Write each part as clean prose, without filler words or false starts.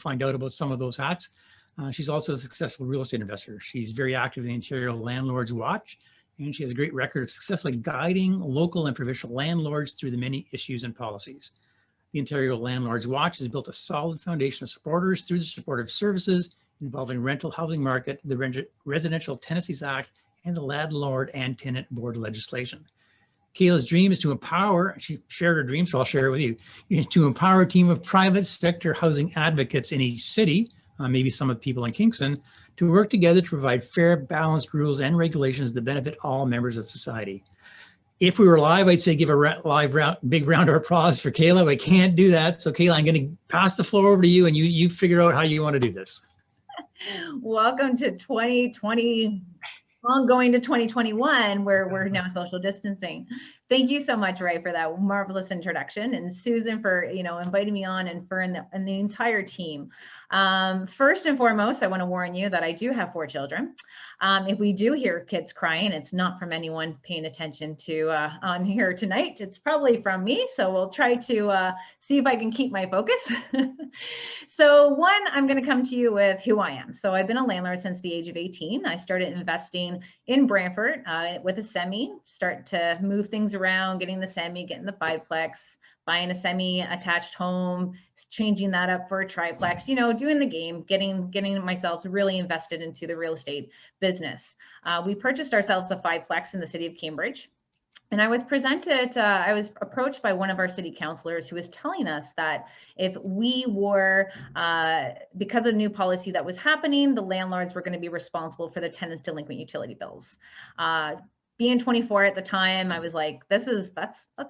find out about some of those hats. She's also a successful real estate investor. She's very active in the Ontario Landlords Watch, and she has a great record of successfully guiding local and provincial landlords through the many issues and policies. The Ontario Landlords Watch has built a solid foundation of supporters through the supportive services involving rental housing market, the Residential Tenancies Act, and the Landlord and Tenant Board legislation. Kayla's dream is to empower, she shared her dream, so I'll share it with you, to empower a team of private sector housing advocates in each city, maybe some of the people in Kingston, to work together to provide fair, balanced rules and regulations that benefit all members of society. If we were live, I'd say give a big round of applause for Kayla. We can't do that. So Kayla, I'm going to pass the floor over to you, and you figure out how you want to do this. Welcome to 2020, ongoing to 2021, where we're now social distancing. Thank you so much, Ray, for that marvelous introduction, and Susan for inviting me on, and for the entire team. First and foremost, I want to warn you that I do have 4 children. If we do hear kids crying, it's not from anyone paying attention to on here tonight. It's probably from me. So we'll try to see if I can keep my focus. So one, I'm going to come to you with who I am. So I've been a landlord since the age of 18. I started investing in Brantford with a semi, start to move things around, getting the semi, getting the 5-plex, buying a semi-attached home, changing that up for a triplex, doing the game, getting myself really invested into the real estate business. We purchased ourselves a 5-plex in the city of Cambridge. And I was approached by one of our city councillors who was telling us that if we were, because of new policy that was happening, the landlords were going to be responsible for the tenants' delinquent utility bills. Being 24 at the time, I was like, that's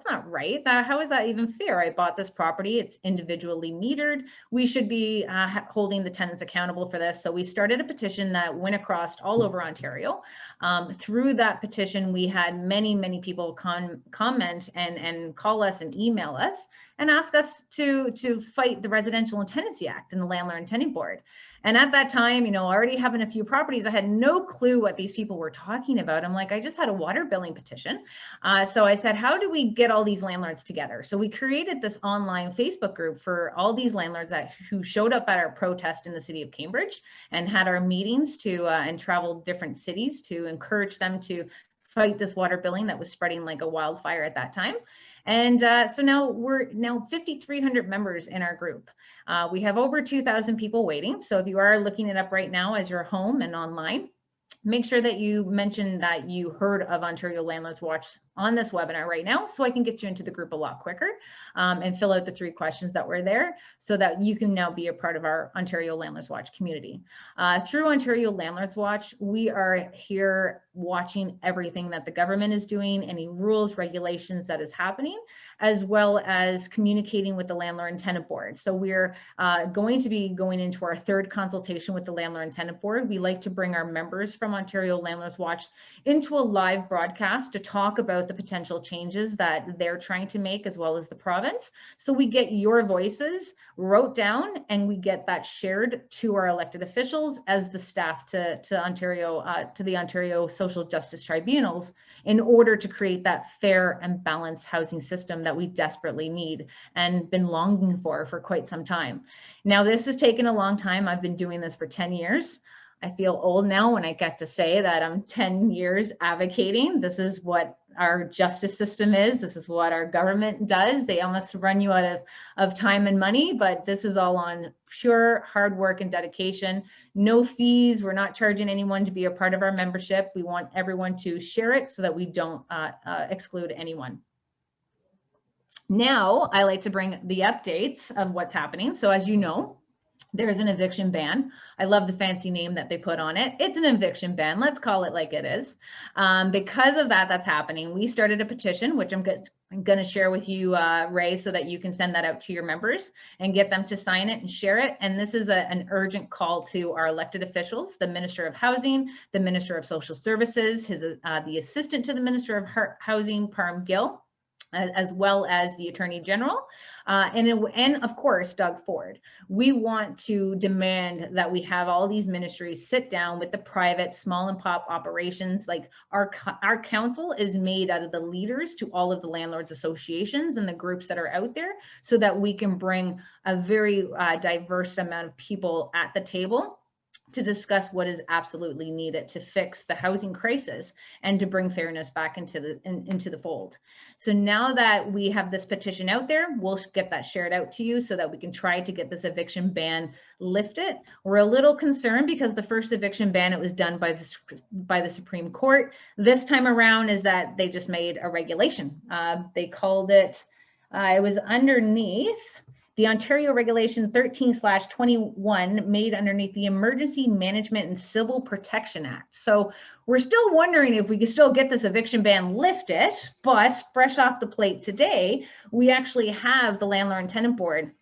not right. How is that even fair? I bought this property, it's individually metered. We should be holding the tenants accountable for this. So we started a petition that went across all over Ontario. Through that petition, we had many people comment and call us and email us and ask us to fight the Residential Tenancy Act and the Landlord and Tenant Board. And at that time, already having a few properties, I had no clue what these people were talking about. I'm like, I just had a water billing petition. So I said, how do we get all these landlords together? So we created this online Facebook group for all these landlords who showed up at our protest in the city of Cambridge and had our meetings and traveled different cities to encourage them to fight this water billing that was spreading like a wildfire at that time. And so now we're 5,300 members in our group. We have over 2,000 people waiting. So if you are looking it up right now as you're home and online, make sure that you mention that you heard of Ontario Landlords Watch on this webinar right now, so I can get you into the group a lot quicker and fill out the 3 questions that were there so that you can now be a part of our Ontario Landlords Watch community. Through Ontario Landlords Watch, we are here watching everything that the government is doing, any rules, regulations that is happening, as well as communicating with the Landlord and Tenant Board. So we're going to be going into our 3rd consultation with the Landlord and Tenant Board. We like to bring our members from Ontario Landlords Watch into a live broadcast to talk about the potential changes that they're trying to make, as well as the province. So we get your voices wrote down and we get that shared to our elected officials as the staff to the Ontario Social Justice Tribunals, in order to create that fair and balanced housing system that we desperately need and been longing for quite some time. Now, this has taken a long time. I've been doing this for 10 years. I feel old now when I get to say that I'm 10 years advocating. This is what our justice system is. This is what our government does. They almost run you out of time and money, but this is all on pure hard work and dedication. No fees. We're not charging anyone to be a part of our membership. We want everyone to share it so that we don't exclude anyone. Now, I like to bring the updates of what's happening. So as you know, there's an eviction ban. I love the fancy name that they put on it. It's an eviction ban. Let's call it like it is. Because of that's happening, we started a petition, which I'm going to share with you, Ray, so that you can send that out to your members and get them to sign it and share it. And this is an urgent call to our elected officials, the Minister of Housing, the Minister of Social Services, the Assistant to the Minister of Housing, Parm Gill, as well as the Attorney General, and of course, Doug Ford. We want to demand that we have all these ministries sit down with the private small and pop operations. Like our council is made out of the leaders to all of the landlords associations and the groups that are out there, so that we can bring a very diverse amount of people at the table to discuss what is absolutely needed to fix the housing crisis and to bring fairness back into the fold. So now that we have this petition out there, we'll get that shared out to you so that we can try to get this eviction ban lifted. We're a little concerned because the first eviction ban, it was done by the Supreme Court. This time around is that they just made a regulation. They called it, it was underneath the Ontario Regulation 13/21 made underneath the Emergency Management and Civil Protection Act. So we're still wondering if we can still get this eviction ban lifted, but fresh off the plate today, we actually have the Landlord and Tenant Board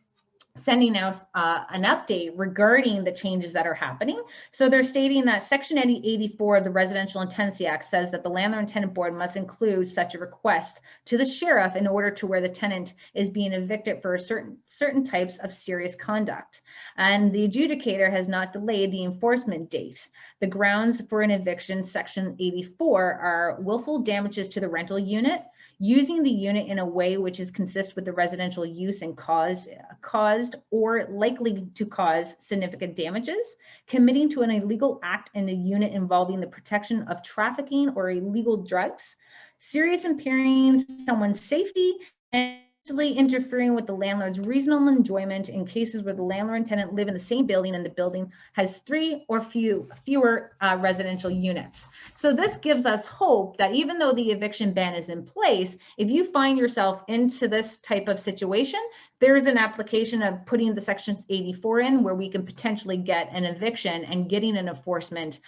sending out an update regarding the changes that are happening. So they're stating that Section 84 of the Residential and Tenancy Act says that the Landlord and Tenant Board must include such a request to the sheriff in order to where the tenant is being evicted for certain types of serious conduct. And the adjudicator has not delayed the enforcement date. The grounds for an eviction, Section 84, are willful damages to the rental unit, using the unit in a way which is consistent with the residential use and caused or likely to cause significant damages, committing to an illegal act in the unit involving the protection of trafficking or illegal drugs, serious impairing someone's safety, and interfering with the landlord's reasonable enjoyment in cases where the landlord and tenant live in the same building and the building has 3 or fewer residential units. So this gives us hope that even though the eviction ban is in place, if you find yourself into this type of situation, there's an application of putting the Sections 84 in where we can potentially get an eviction and getting an enforcement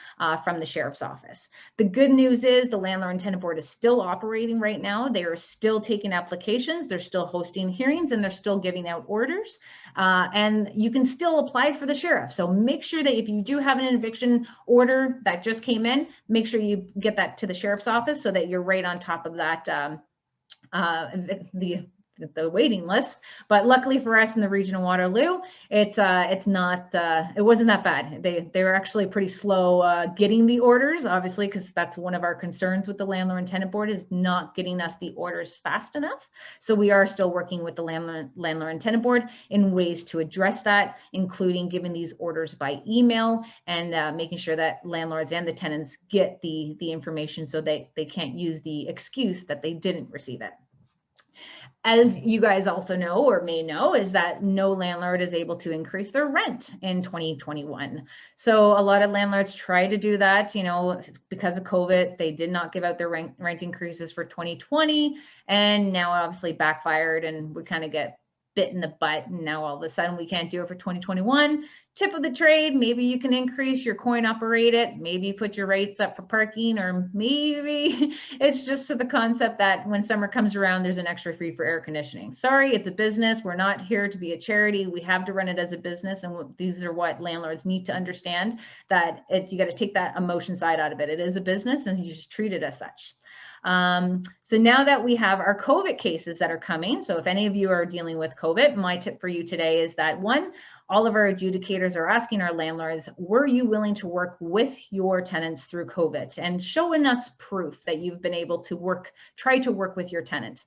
from the sheriff's office. The good news is the Landlord and Tenant Board is still operating right now. They are still taking applications. They're still hosting hearings and they're still giving out orders. And you can still apply for the sheriff. So make sure that if you do have an eviction order that just came in, make sure you get that to the sheriff's office so that you're right on top of that, the waiting list. But luckily for us in the region of Waterloo, it wasn't that bad. They were actually pretty slow getting the orders, obviously, because that's one of our concerns with the Landlord and Tenant Board is not getting us the orders fast enough. So we are still working with the Landlord and Tenant Board in ways to address that, including giving these orders by email and making sure that landlords and the tenants get the information so they can't use the excuse that they didn't receive it. As you guys also know or may know, is that no landlord is able to increase their rent in 2021. So a lot of landlords try to do that, because of COVID, they did not give out their rent increases for 2020, and now obviously backfired and we kind of get bit in the butt, and now all of a sudden we can't do it for 2021. Tip of the trade, maybe you can increase your coin operated, maybe put your rates up for parking, or maybe it's just to the concept that when summer comes around, there's an extra fee for air conditioning. Sorry, it's a business. We're not here to be a charity. We have to run it as a business, and these are what landlords need to understand, that you got to take that emotion side out of it. It is a business and you just treat it as such. So now that we have our COVID cases that are coming, so if any of you are dealing with COVID, my tip for you today is that one, all of our adjudicators are asking our landlords, were you willing to work with your tenants through COVID, and showing us proof that you've been able to try to work with your tenant.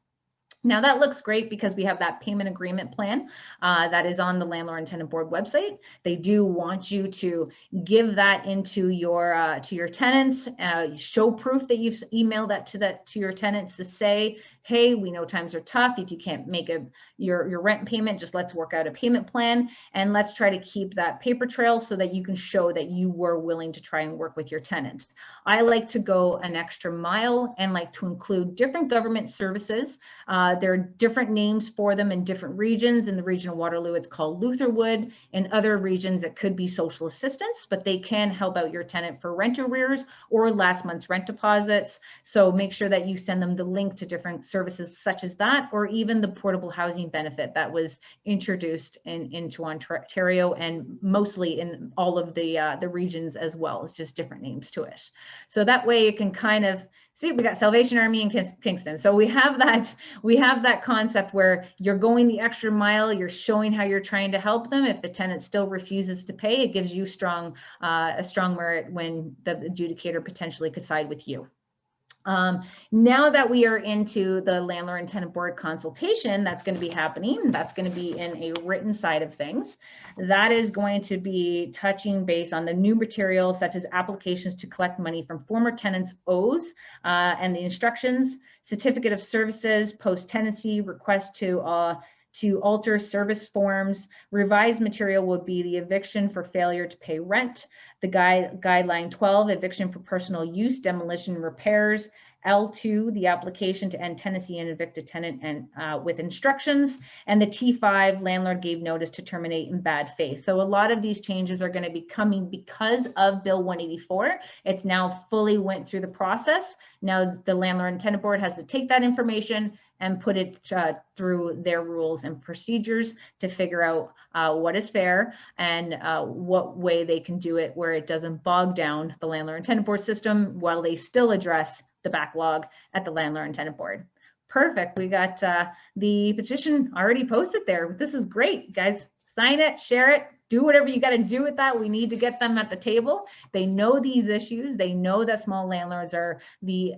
Now that looks great because we have that payment agreement plan that is on the Landlord and Tenant Board website. They do want you to give that into your tenants, show proof that you've emailed that to your tenants to say, hey, we know times are tough. If you can't make your rent payment, just let's work out a payment plan, and let's try to keep that paper trail so that you can show that you were willing to try and work with your tenant. I like to go an extra mile and like to include different government services. There are different names for them in different regions. In the region of Waterloo, it's called Lutherwood. In other regions, it could be social assistance, but they can help out your tenant for rent arrears or last month's rent deposits. So make sure that you send them the link to different services such as that, or even the portable housing benefit that was introduced into Ontario and mostly in all of the regions as well. It's just different names to it. So that way you can kind of see, we got Salvation Army in Kingston. So we have that concept where you're going the extra mile, you're showing how you're trying to help them. If the tenant still refuses to pay, it gives you a strong merit when the adjudicator potentially could side with you. Now that we are into the landlord and tenant board consultation, that's going to be happening. That's going to be in a written side of things. That is going to be touching base on the new materials such as applications to collect money from former tenants' O's and the instructions, certificate of services, post-tenancy, request to alter service forms. Revised material will be the eviction for failure to pay rent, the guideline 12, eviction for personal use, demolition, repairs, L2, the application to end tenancy and evict a tenant and with instructions, and the T5, landlord gave notice to terminate in bad faith. So a lot of these changes are going to be coming because of Bill 184. It's now fully went through the process. Now the landlord and tenant board has to take that information and put it through their rules and procedures to figure out what is fair and what way they can do it where it doesn't bog down the landlord and tenant board system while they still address the backlog at the landlord and tenant board. Perfect. We got the petition already posted there. This is great, guys. Sign it, share it, do whatever you got to do with that. We need to get them at the table. They know these issues. They know that small landlords are the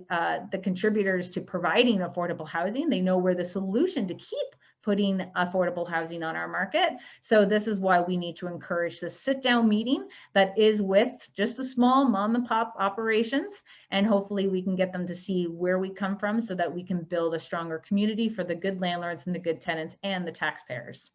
contributors to providing affordable housing. They know we're the solution to keep putting affordable housing on our market. So this is why we need to encourage this sit-down meeting that is with just the small mom and pop operations, and hopefully we can get them to see where we come from so that we can build a stronger community for the good landlords and the good tenants and the taxpayers.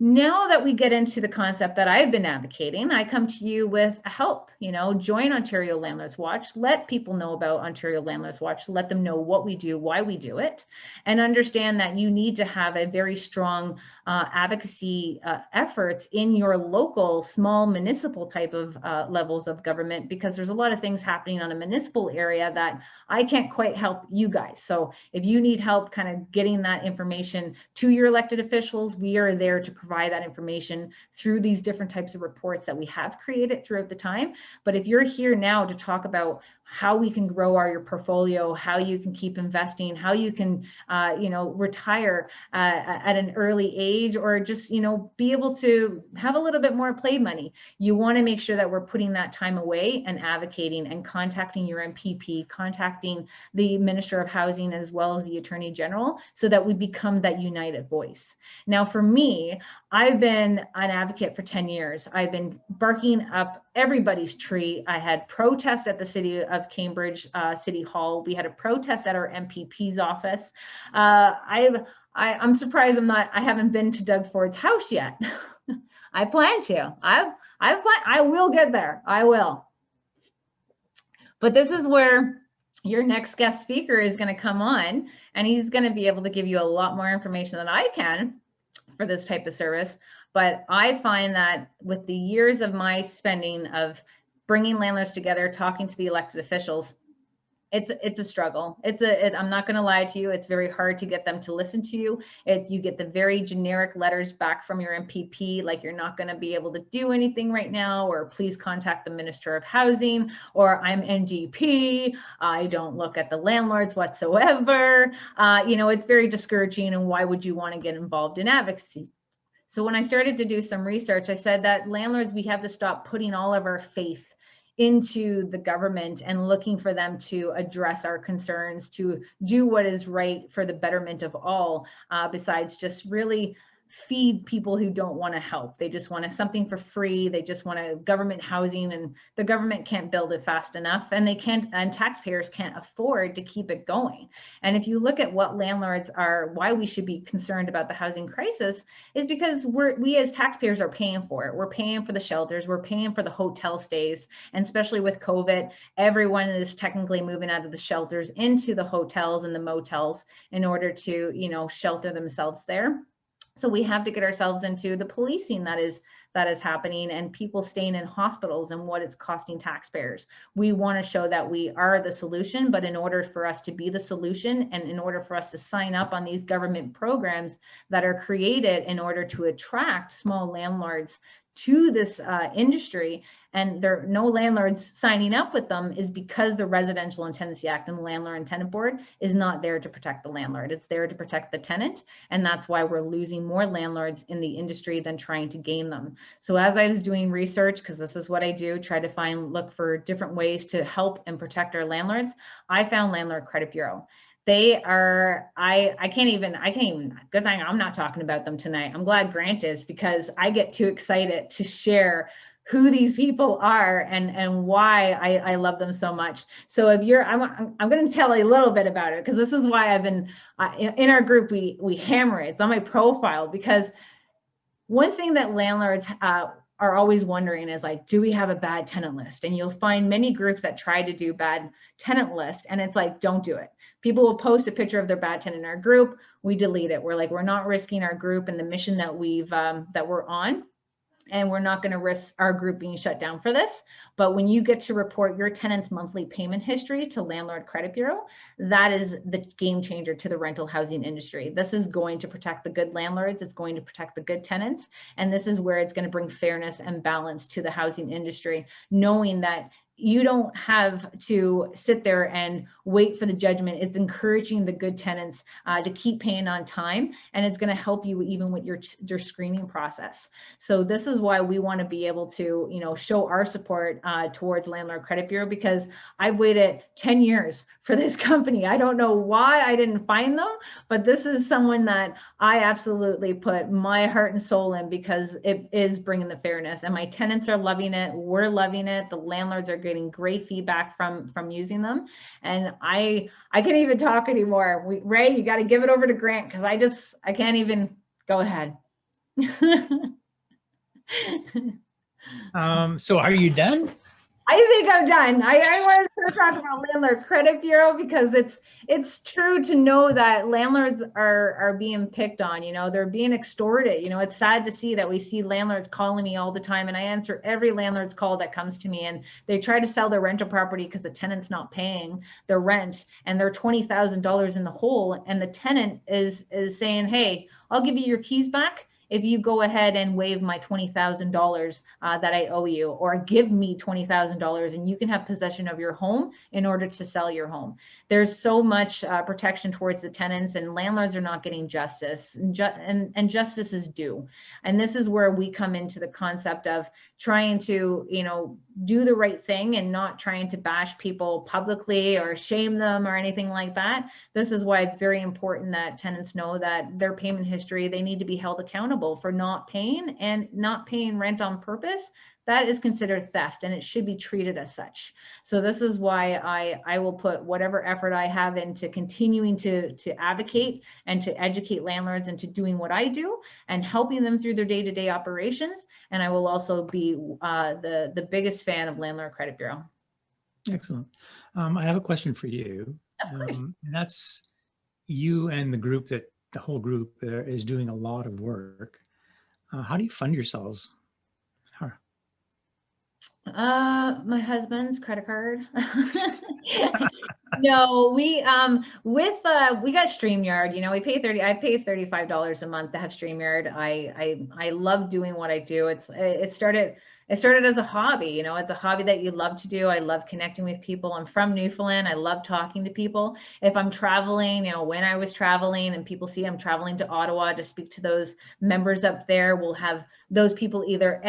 Now that we get into the concept that I've been advocating, I come to you with a help, join Ontario Landlords Watch, let people know about Ontario Landlords Watch, let them know what we do, why we do it, and understand that you need to have a very strong advocacy efforts in your local small municipal type of levels of government, because there's a lot of things happening on a municipal area that I can't quite help you guys. So if you need help kind of getting that information to your elected officials, we are there to provide that information through these different types of reports that we have created throughout the time. But if you're here now to talk about how we can grow your portfolio, how you can keep investing, how you can, retire at an early age, or just, be able to have a little bit more play money. You want to make sure that we're putting that time away and advocating and contacting your MPP, contacting the Minister of Housing as well as the Attorney General, so that we become that united voice. Now, for me, I've been an advocate for 10 years. I've been barking up everybody's tree. I had protests at the City of Cambridge City Hall. We had a protest at our MPP's office. I'm surprised I haven't been to Doug Ford's house yet. I plan to. I will get there. I will. But this is where your next guest speaker is going to come on, and he's going to be able to give you a lot more information than I can for this type of service. But I find that with the years of my spending of bringing landlords together, talking to the elected officials, it's a struggle. I'm not going to lie to you. It's very hard to get them to listen to you. You get the very generic letters back from your MPP, like you're not going to be able to do anything right now, or please contact the Minister of Housing, or I'm NGP. I don't look at the landlords whatsoever. It's very discouraging. And why would you want to get involved in advocacy? So when I started to do some research, I said that landlords, we have to stop putting all of our faith into the government and looking for them to address our concerns, to do what is right for the betterment of all, besides just really feed people who don't want to help. They just want something for free. They just want a government housing, and the government can't build it fast enough, and taxpayers can't afford to keep it going. And if you look at what landlords are, why we should be concerned about the housing crisis is because we as taxpayers are paying for it. We're paying for the shelters, we're paying for the hotel stays, and especially with COVID, everyone is technically moving out of the shelters into the hotels and the motels in order to, shelter themselves there. So we have to get ourselves into the policing that is that is happening, and people staying in hospitals and what it's costing taxpayers. We want to show that we are the solution, but in order for us to be the solution, and in order for us to sign up on these government programs that are created in order to attract small landlords to this industry, and there are no landlords signing up with them, is because the Residential and Tenancy Act and the Landlord and Tenant Board is not there to protect the landlord. It's there to protect the tenant. And that's why we're losing more landlords in the industry than trying to gain them. So as I was doing research, because this is what I do, try to look for different ways to help and protect our landlords, I found Landlord Credit Bureau. They are, I can't even, good thing I'm not talking about them tonight. I'm glad Grant is, because I get too excited to share who these people are and why I love them so much. So if you're, I'm going to tell you a little bit about it, because this is why I've been, in our group, we hammer it. It's on my profile, because one thing that landlords are always wondering is like, do we have a bad tenant list? And you'll find many groups that try to do bad tenant list, and it's like, don't do it. People will post a picture of their bad tenant in our group. We delete it. We're like, we're not risking our group and the mission that we're on. And we're not going to risk our group being shut down for this. But when you get to report your tenant's monthly payment history to Landlord Credit Bureau, that is the game changer to the rental housing industry. This is going to protect the good landlords. It's going to protect the good tenants. And this is where it's going to bring fairness and balance to the housing industry, knowing that you don't have to sit there and wait for the judgment. It's encouraging the good tenants to keep paying on time, and it's going to help you even with your screening process. So this is why we want to be able to, show our support towards Landlord Credit Bureau, because I've waited 10 years for this company. I don't know why I didn't find them, but this is someone that I absolutely put my heart and soul in, because it is bringing the fairness, and my tenants are loving it. We're loving it. The landlords are getting great feedback from using them, and I can't even talk anymore. Ray, you got to give it over to Grant, because I can't even. Go ahead. So are you done? I think I'm done. I want to start talking about Landlord Credit Bureau, because it's true to know that landlords are being picked on. They're being extorted. It's sad to see that we see landlords calling me all the time, and I answer every landlord's call that comes to me, and they try to sell their rental property because the tenant's not paying their rent, and they're $20,000 in the hole, and the tenant is saying, hey, I'll give you your keys back if you go ahead and waive my $20,000 that I owe you, or give me $20,000 and you can have possession of your home in order to sell your home. There's so much protection towards the tenants, and landlords are not getting justice, and justice is due. And this is where we come into the concept of trying to, do the right thing and not trying to bash people publicly or shame them or anything like that. This is why it's very important that tenants know that their payment history, they need to be held accountable for not paying, and not paying rent on purpose. That is considered theft, and it should be treated as such. So this is why I will put whatever effort I have into continuing to advocate and to educate landlords into doing what I do and helping them through their day-to-day operations. And I will also be the biggest fan of Landlord Credit Bureau. Excellent. I have a question for you. And that's, you and the whole group is doing a lot of work. How do you fund yourselves? My husband's credit card. No, we got StreamYard. I pay $35 a month to have StreamYard. I love doing what I do. It started as a hobby. It's a hobby that you love to do. I love connecting with people. I'm from Newfoundland. I love talking to people. If I'm traveling, when I was traveling and people see I'm traveling to Ottawa to speak to those members up there, we'll have those people either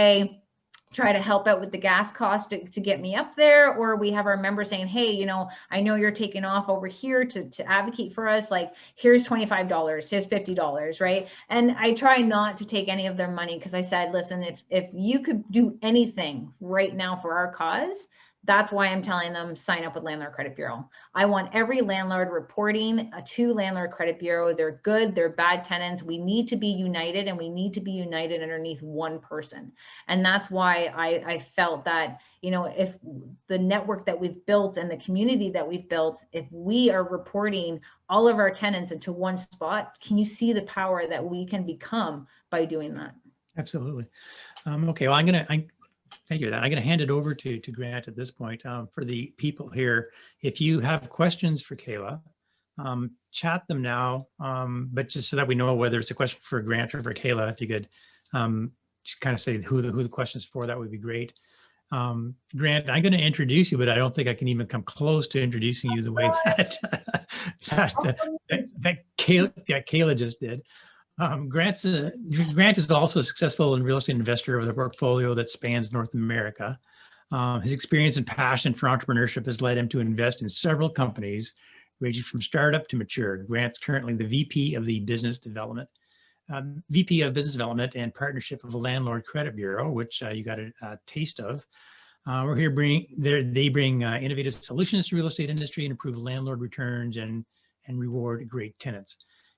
try to help out with the gas cost to get me up there, or we have our members saying, hey, I know you're taking off over here to advocate for us, like here's $25, here's $50, right? And I try not to take any of their money, because I said, listen, if you could do anything right now for our cause, that's why I'm telling them sign up with Landlord Credit Bureau. I want every landlord reporting to Landlord Credit Bureau. They're good, they're bad tenants. We need to be united, and we need to be united underneath one person. And that's why I felt that, if the network that we've built and the community that we've built, if we are reporting all of our tenants into one spot, can you see the power that we can become by doing that? Absolutely. Okay, well, thank you for that. I'm going to hand it over to Grant at this point. For the people here, if you have questions for Kayla, chat them now, but just so that we know whether it's a question for Grant or for Kayla, if you could just kind of say who the question is for, that would be great. Grant, I'm going to introduce you, but I don't think I can even come close to introducing you the way that Kayla just did. Grant is also a successful real estate investor with a portfolio that spans North America. His experience and passion for entrepreneurship has led him to invest in several companies, ranging from startup to mature. Grant's currently the VP of Business Development and Partnership of the Landlord Credit Bureau, which you got a taste of. They bring innovative solutions to real estate industry and improve landlord returns and reward great tenants.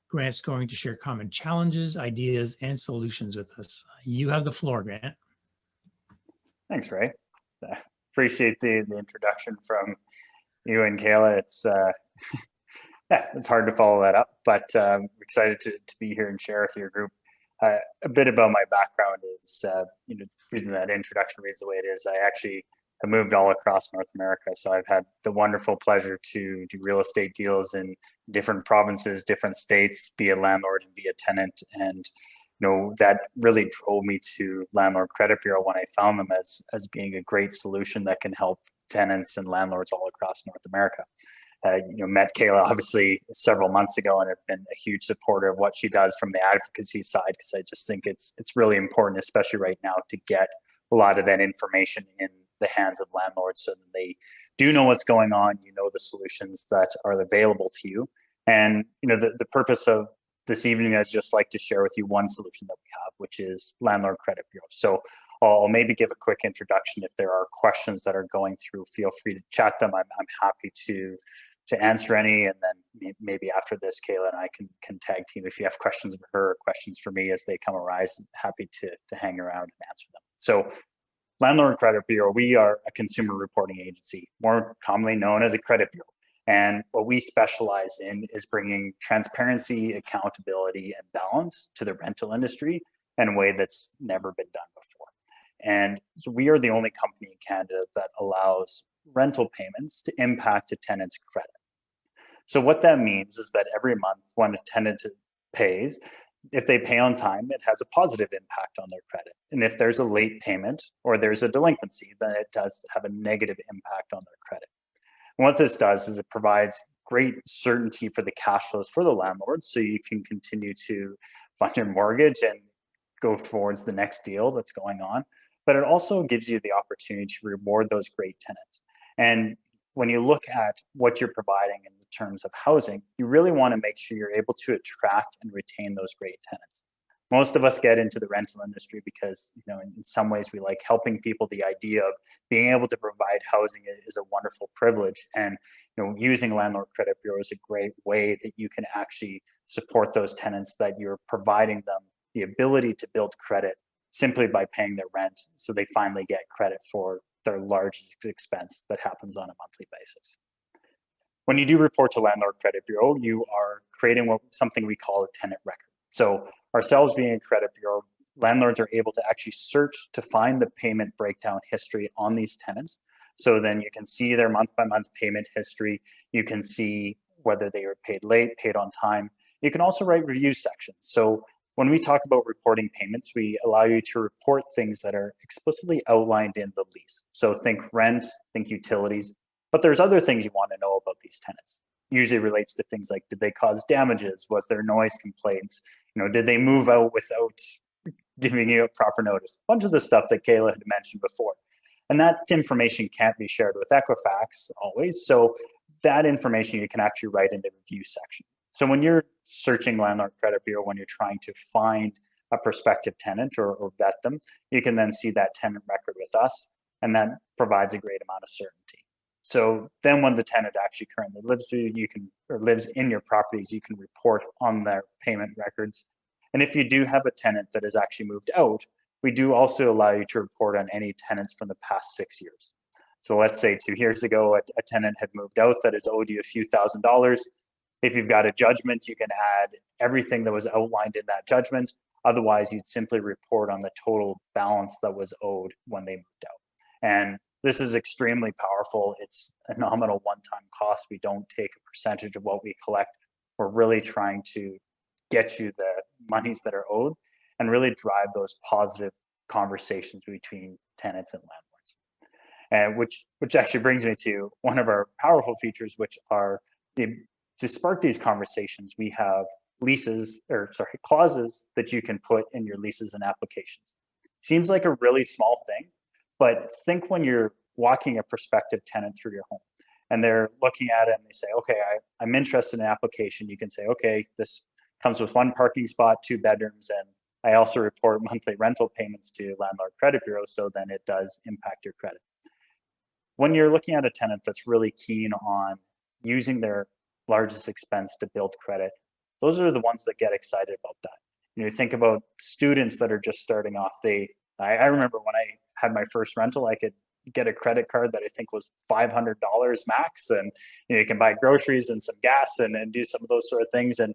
Grant's going to share common challenges, ideas, and solutions with us. You have the floor, Grant. Thanks, Ray. Appreciate the introduction from you and Kayla. It's it's hard to follow that up, but I'm excited to be here and share with your group. A bit about my background is, reason that introduction reads the way it is, I actually have moved all across North America. So I've had the wonderful pleasure to do real estate deals in different provinces, different states, be a landlord and be a tenant. And, that really drove me to Landlord Credit Bureau when I found them as being a great solution that can help tenants and landlords all across North America. Met Kayla obviously several months ago, and have been a huge supporter of what she does from the advocacy side, because I just think it's really important, especially right now, to get a lot of that information in the hands of landlords so that they do know what's going on, the solutions that are available to you. And the purpose of this evening, I'd just like to share with you one solution that we have, which is Landlord Credit Bureau. So I'll maybe give a quick introduction. If there are questions that are going through, feel free to chat them. I'm happy to answer any, and then maybe after this, Kayla and I can tag team. If you have questions for her or questions for me as they come arise, happy to hang around and answer them. So Landlord Credit Bureau, we are a consumer reporting agency, more commonly known as a credit bureau. And what we specialize in is bringing transparency, accountability, and balance to the rental industry in a way that's never been done before. And so we are the only company in Canada that allows rental payments to impact a tenant's credit. So what that means is that every month when a tenant pays, if they pay on time, it has a positive impact on their credit. And if there's a late payment or there's a delinquency, then it does have a negative impact on their credit. And what this does is it provides great certainty for the cash flows for the landlord, so you can continue to fund your mortgage and go towards the next deal that's going on. But it also gives you the opportunity to reward those great tenants. And when you look at what you're providing in terms of housing, you really want to make sure you're able to attract and retain those great tenants. Most of us get into the rental industry because, in some ways we like helping people. The idea of being able to provide housing is a wonderful privilege. And, using Landlord Credit Bureau is a great way that you can actually support those tenants, that you're providing them the ability to build credit simply by paying their rent, so they finally get credit for their largest expense that happens on a monthly basis. When you do report to Landlord Credit Bureau, you are creating something we call a tenant record. So ourselves being a credit bureau, landlords are able to actually search to find the payment breakdown history on these tenants. So then you can see their month-by-month payment history. You can see whether they were paid late, paid on time. You can also write review sections. So when we talk about reporting payments, we allow you to report things that are explicitly outlined in the lease. So think rent, think utilities, but there's other things you want to know about these tenants. Usually relates to things like, did they cause damages? Was there noise complaints? Did they move out without giving you a proper notice? A bunch of the stuff that Kayla had mentioned before. And that information can't be shared with Equifax always. So that information you can actually write in the review section. So when you're searching Landlord Credit Bureau, when you're trying to find a prospective tenant or vet them, you can then see that tenant record with us, and that provides a great amount of certainty. So then when the tenant actually currently lives in your properties, you can report on their payment records. And if you do have a tenant that has actually moved out, we do also allow you to report on any tenants from the past 6 years. So let's say 2 years ago, a tenant had moved out that has owed you a few $1,000s. If you've got a judgment, you can add everything that was outlined in that judgment, Otherwise, you'd simply report on the total balance that was owed when they moved out. And this is extremely powerful. It's a nominal one-time cost. We don't take a percentage of what we collect. We're really trying to get you the monies that are owed and really drive those positive conversations between tenants and landlords. And which actually brings me to one of our powerful features, which are to spark these conversations, we have clauses that you can put in your leases and applications. Seems like a really small thing, but think when you're walking a prospective tenant through your home and they're looking at it and they say, okay, I'm interested in an application. You can say, okay, this comes with 1 parking spot, 2 bedrooms, and I also report monthly rental payments to Landlord Credit Bureau, so then it does impact your credit. When you're looking at a tenant that's really keen on using their largest expense to build credit, those are the ones that get excited about that. You know, think about students that are just starting off. I remember when I had my first rental, I could get a credit card that I think was $500 max, and you can buy groceries and some gas and do some of those sort of things. And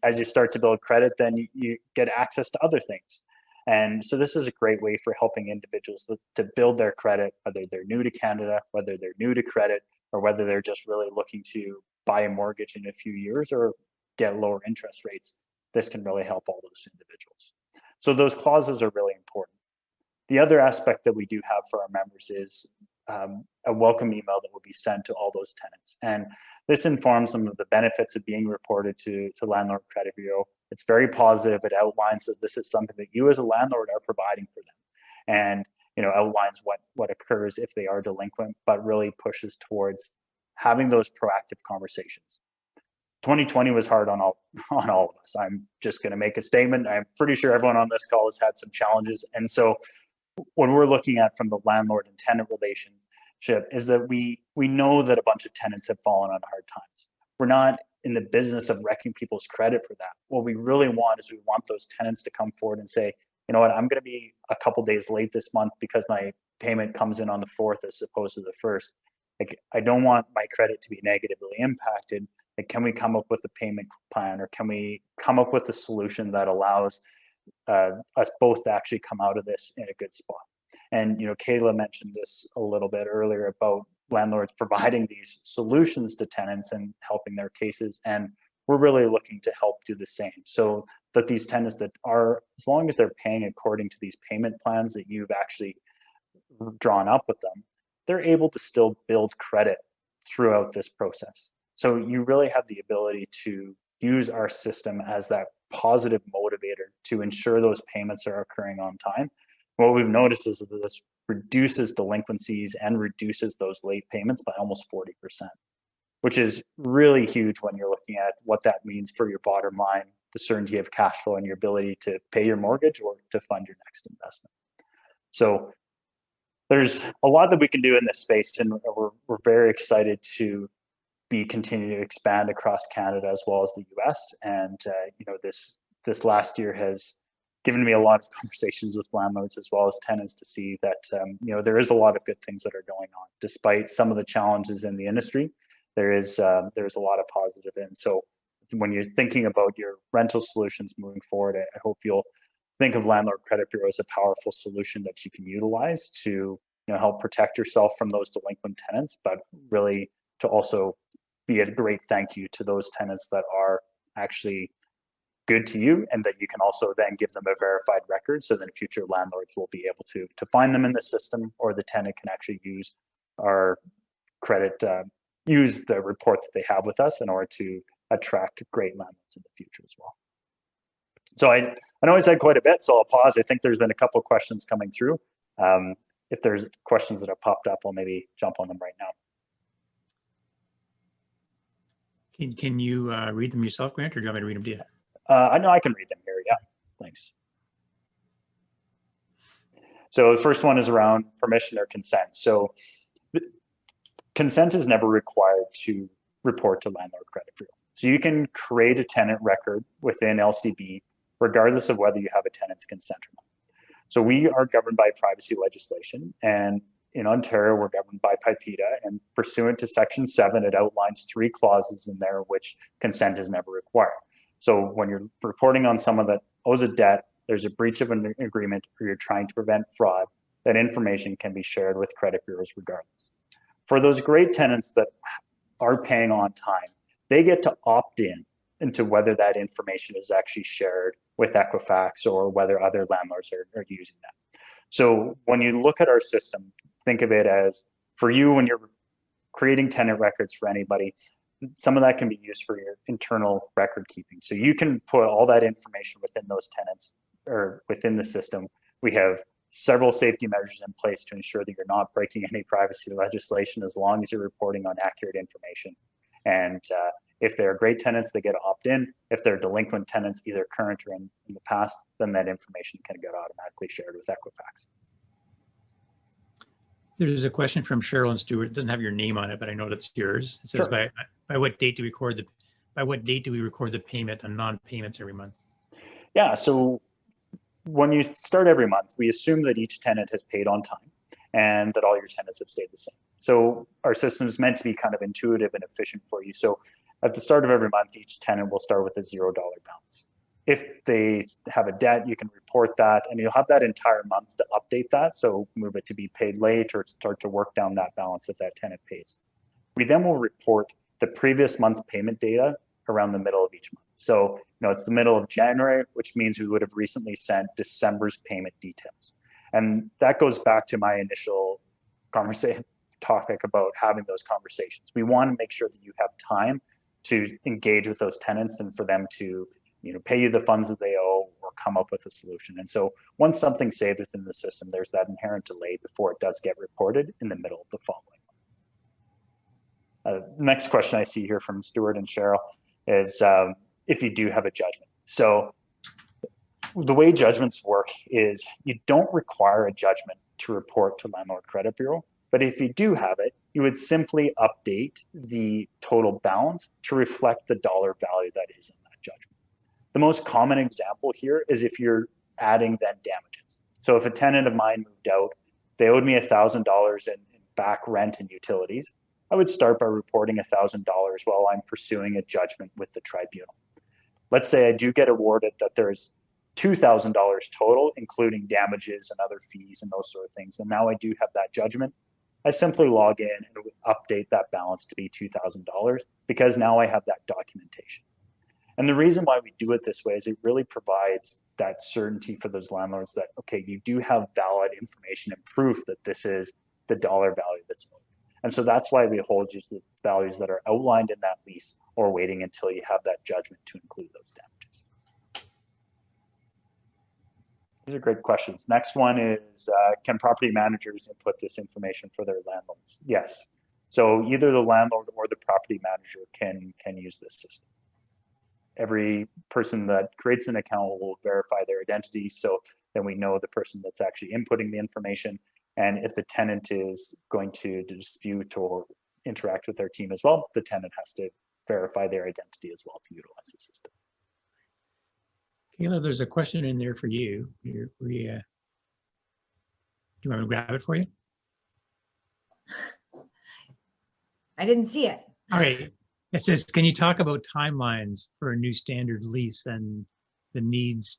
as you start to build credit, then you get access to other things. And so this is a great way for helping individuals to build their credit, whether they're new to Canada, whether they're new to credit, or whether they're just really looking to buy a mortgage in a few years or get lower interest rates. This can really help all those individuals. So those clauses are really important. The other aspect that we do have for our members is a welcome email that will be sent to all those tenants. And this informs them of the benefits of being reported to Landlord Credit Bureau. It's very positive. It outlines that this is something that you as a landlord are providing for them. And outlines what occurs if they are delinquent, but really pushes towards having those proactive conversations. 2020 was hard on all of us. I'm just going to make a statement. I'm pretty sure everyone on this call has had some challenges. And so what we're looking at from the landlord and tenant relationship is that we know that a bunch of tenants have fallen on hard times. We're not in the business of wrecking people's credit for that. What we really want is we want those tenants to come forward and say, you know what, I'm going to be a couple days late this month because my payment comes in on the 4th as opposed to the 1st. Like, I don't want my credit to be negatively impacted. Like, can we come up with a payment plan, or can we come up with a solution that allows us both to actually come out of this in a good spot? And Kayla mentioned this a little bit earlier about landlords providing these solutions to tenants and helping their cases, and we're really looking to help do the same, so that these tenants that are, as long as they're paying according to these payment plans that you've actually drawn up with them, they're able to still build credit throughout this process. So you really have the ability to use our system as that positive motivator to ensure those payments are occurring on time. What we've noticed is that this reduces delinquencies and reduces those late payments by almost 40%, which is really huge when you're looking at what that means for your bottom line, the certainty of cash flow, and your ability to pay your mortgage or to fund your next investment. So there's a lot that we can do in this space, and we're very excited to be continuing to expand across Canada as well as the US. And this last year has given me a lot of conversations with landlords as well as tenants to see that there is a lot of good things that are going on despite some of the challenges in the industry. There's a lot of positive. And so when you're thinking about your rental solutions moving forward, I hope you'll think of Landlord Credit Bureau as a powerful solution that you can utilize to help protect yourself from those delinquent tenants, but really to also be a great thank you to those tenants that are actually good to you, and that you can also then give them a verified record, so then future landlords will be able to find them in the system, or the tenant can actually use our credit, use the report that they have with us in order to attract great landlords in the future as well. So I know I said quite a bit, so I'll pause. I think there's been a couple of questions coming through. If there's questions that have popped up, I'll maybe jump on them right now. Can you read them yourself, Grant, or do you want me to read them to you? I know I can read them here. Yeah, thanks. So the first one is around permission or consent. So consent is never required to report to Landlord Credit Bureau. So you can create a tenant record within LCB regardless of whether you have a tenant's consent or not. So we are governed by privacy legislation, and in Ontario, we're governed by PIPEDA, and pursuant to Section 7, it outlines 3 clauses in there which consent is never required. So when you're reporting on someone that owes a debt there's a breach of an agreement, or you're trying to prevent fraud, that information can be shared with credit bureaus regardless. For those great tenants that are paying on time, they get to opt in into whether that information is actually shared with Equifax or whether other landlords are using that. So when you look at our system, think of it as, for you, when you're creating tenant records for anybody, some of that can be used for your internal record keeping. So you can put all that information within those tenants or within the system. We have several safety measures in place to ensure that you're not breaking any privacy legislation as long as you're reporting on accurate information. And if they're great tenants, they get to opt in. If they're delinquent tenants, either current or in the past, then that information can get automatically shared with Equifax. There's a question from Cheryl and Stuart. It doesn't have your name on it, but I know that's yours. It says, Sure. by what date do we record the payment on non-payments every month? Yeah, so when you start every month, we assume that each tenant has paid on time and that all your tenants have stayed the same. So our system is meant to be kind of intuitive and efficient for you. So at the start of every month, each tenant will start with a $0 balance. If they have a debt, you can report that, and you'll have that entire month to update that. So move it to be paid late or start to work down that balance if that tenant pays. We then will report the previous month's payment data around the middle of each month. So, it's the middle of January, which means we would have recently sent December's payment details. And that goes back to my initial topic about having those conversations. We want to make sure that you have time to engage with those tenants and for them to pay you the funds that they owe or come up with a solution. And so once something's saved within the system, there's that inherent delay before it does get reported in the middle of the following. Next question I see here from Stuart and Cheryl is if you do have a judgment. So the way judgments work is you don't require a judgment to report to Landlord Credit Bureau, but if you do have it, you would simply update the total balance to reflect the dollar value that is in that judgment. The most common example here is if you're adding then damages. So if a tenant of mine moved out, they owed me $1,000 in back rent and utilities, I would start by reporting $1,000 while I'm pursuing a judgment with the tribunal. Let's say I do get awarded that there's $2,000 total, including damages and other fees and those sort of things. And now I do have that judgment. I simply log in and update that balance to be $2,000 because now I have that documentation. And the reason why we do it this way is it really provides that certainty for those landlords that, okay, you do have valid information and proof that this is the dollar value that's owed. And so that's why we hold you to the values that are outlined in that lease or waiting until you have that judgment to include those damages. These are great questions. Next one is, can property managers input this information for their landlords? Yes. So either the landlord or the property manager can use this system. Every person that creates an account will verify their identity, so then we know the person that's actually inputting the information. And if the tenant is going to dispute or interact with their team as well, the tenant has to verify their identity as well to utilize the system. Kayla, there's a question in there for you. Do you want me to grab it for you? I didn't see it. All right. It says, can you talk about timelines for a new standard lease and the needs?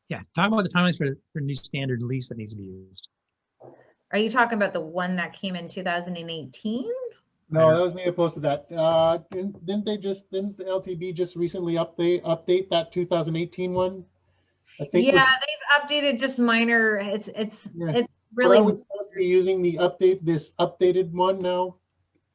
Yeah, talk about the timelines for a new standard lease that needs to be used. Are you talking about the one that came in 2018? No, that was me that posted that. Didn't the LTB just recently update that 2018 one? I think. Yeah, they've updated just minor. It's Yeah. really. But are we supposed to be using this updated one now?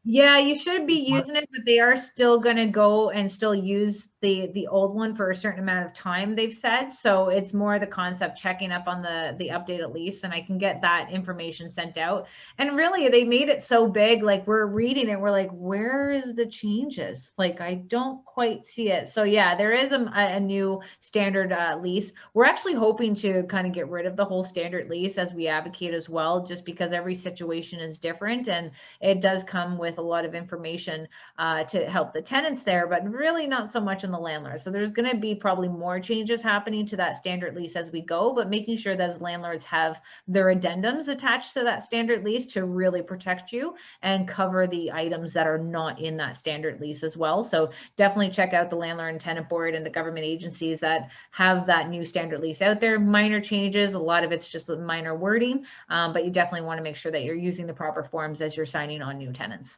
Yeah, you should be using it, but they are still going to go and still use the old one for a certain amount of time, they've said. So it's more the concept checking up on the updated lease, and I can get that information sent out. And really, they made it so big, like we're reading it, we're like, where is the changes? Like, I don't quite see it. So yeah, there is a new standard lease. We're actually hoping to kind of get rid of the whole standard lease as we advocate as well, just because every situation is different, and it does come with a lot of information to help the tenants there, but really not so much in the landlord. So there's going to be probably more changes happening to that standard lease as we go, but making sure that as landlords have their addendums attached to that standard lease to really protect you and cover the items that are not in that standard lease as well. So definitely check out the Landlord and Tenant Board and the government agencies that have that new standard lease out there. Minor changes, a lot of it's just minor wording, but you definitely want to make sure that you're using the proper forms as you're signing on new tenants.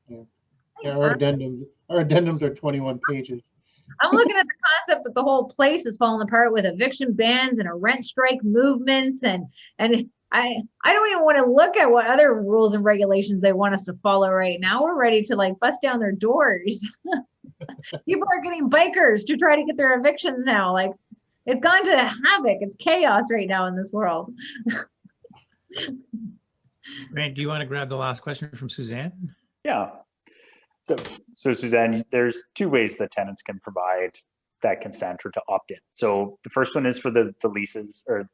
Yeah. Thanks, Our Mark. addendums are 21 pages. I'm looking at the concept that the whole place is falling apart with eviction bans and a rent strike movements, and I don't even want to look at what other rules and regulations they want us to follow right now. We're ready to like bust down their doors. People are getting bikers to try to get their evictions now. Like, it's gone to havoc. It's chaos right now in this world. Grant, do you want to grab the last question from Suzanne? Yeah. So Suzanne, there's two ways that tenants can provide that consent or to opt in. So the first one is for the leases, or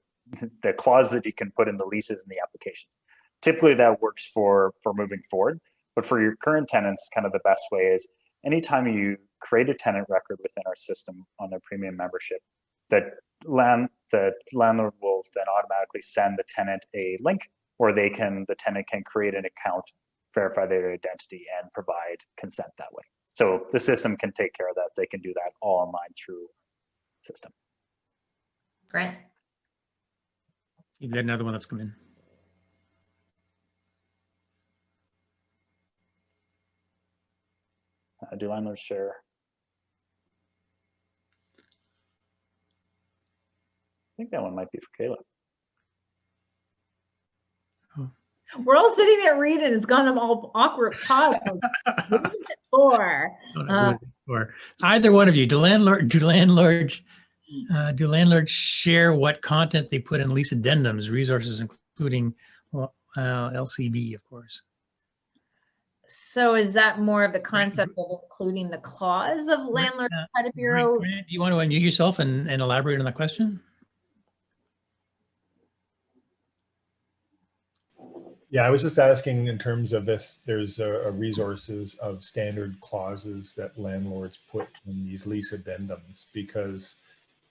the clause that you can put in the leases and the applications. Typically that works for moving forward, but for your current tenants, kind of the best way is anytime you create a tenant record within our system on their premium membership, the landlord will then automatically send the tenant a link, or the tenant can create an account, verify their identity, and provide consent that way. So the system can take care of that. They can do that all online through the system. Grant. You've got another one that's come in. Do landlords share? I think that one might be for Kayla. We're all sitting there reading. It's gone all awkward pause. Or either one of you, do landlords share what content they put in lease addendums, resources, including LCB, of course? So is that more of the concept of including the clause of Landlord Credit Bureau? Grant, do you want to unmute yourself and elaborate on the question? Yeah, I was just asking in terms of this, there's a resources of standard clauses that landlords put in these lease addendums, because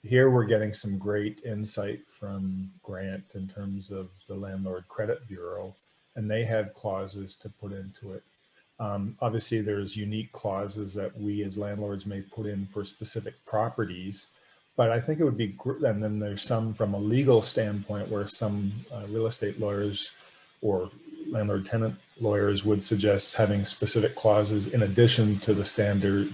here we're getting some great insight from Grant in terms of the Landlord Credit Bureau, and they have clauses to put into it. Obviously, there's unique clauses that we as landlords may put in for specific properties, but I think it would be, and then there's some from a legal standpoint where some real estate lawyers or landlord tenant lawyers would suggest having specific clauses in addition to the standard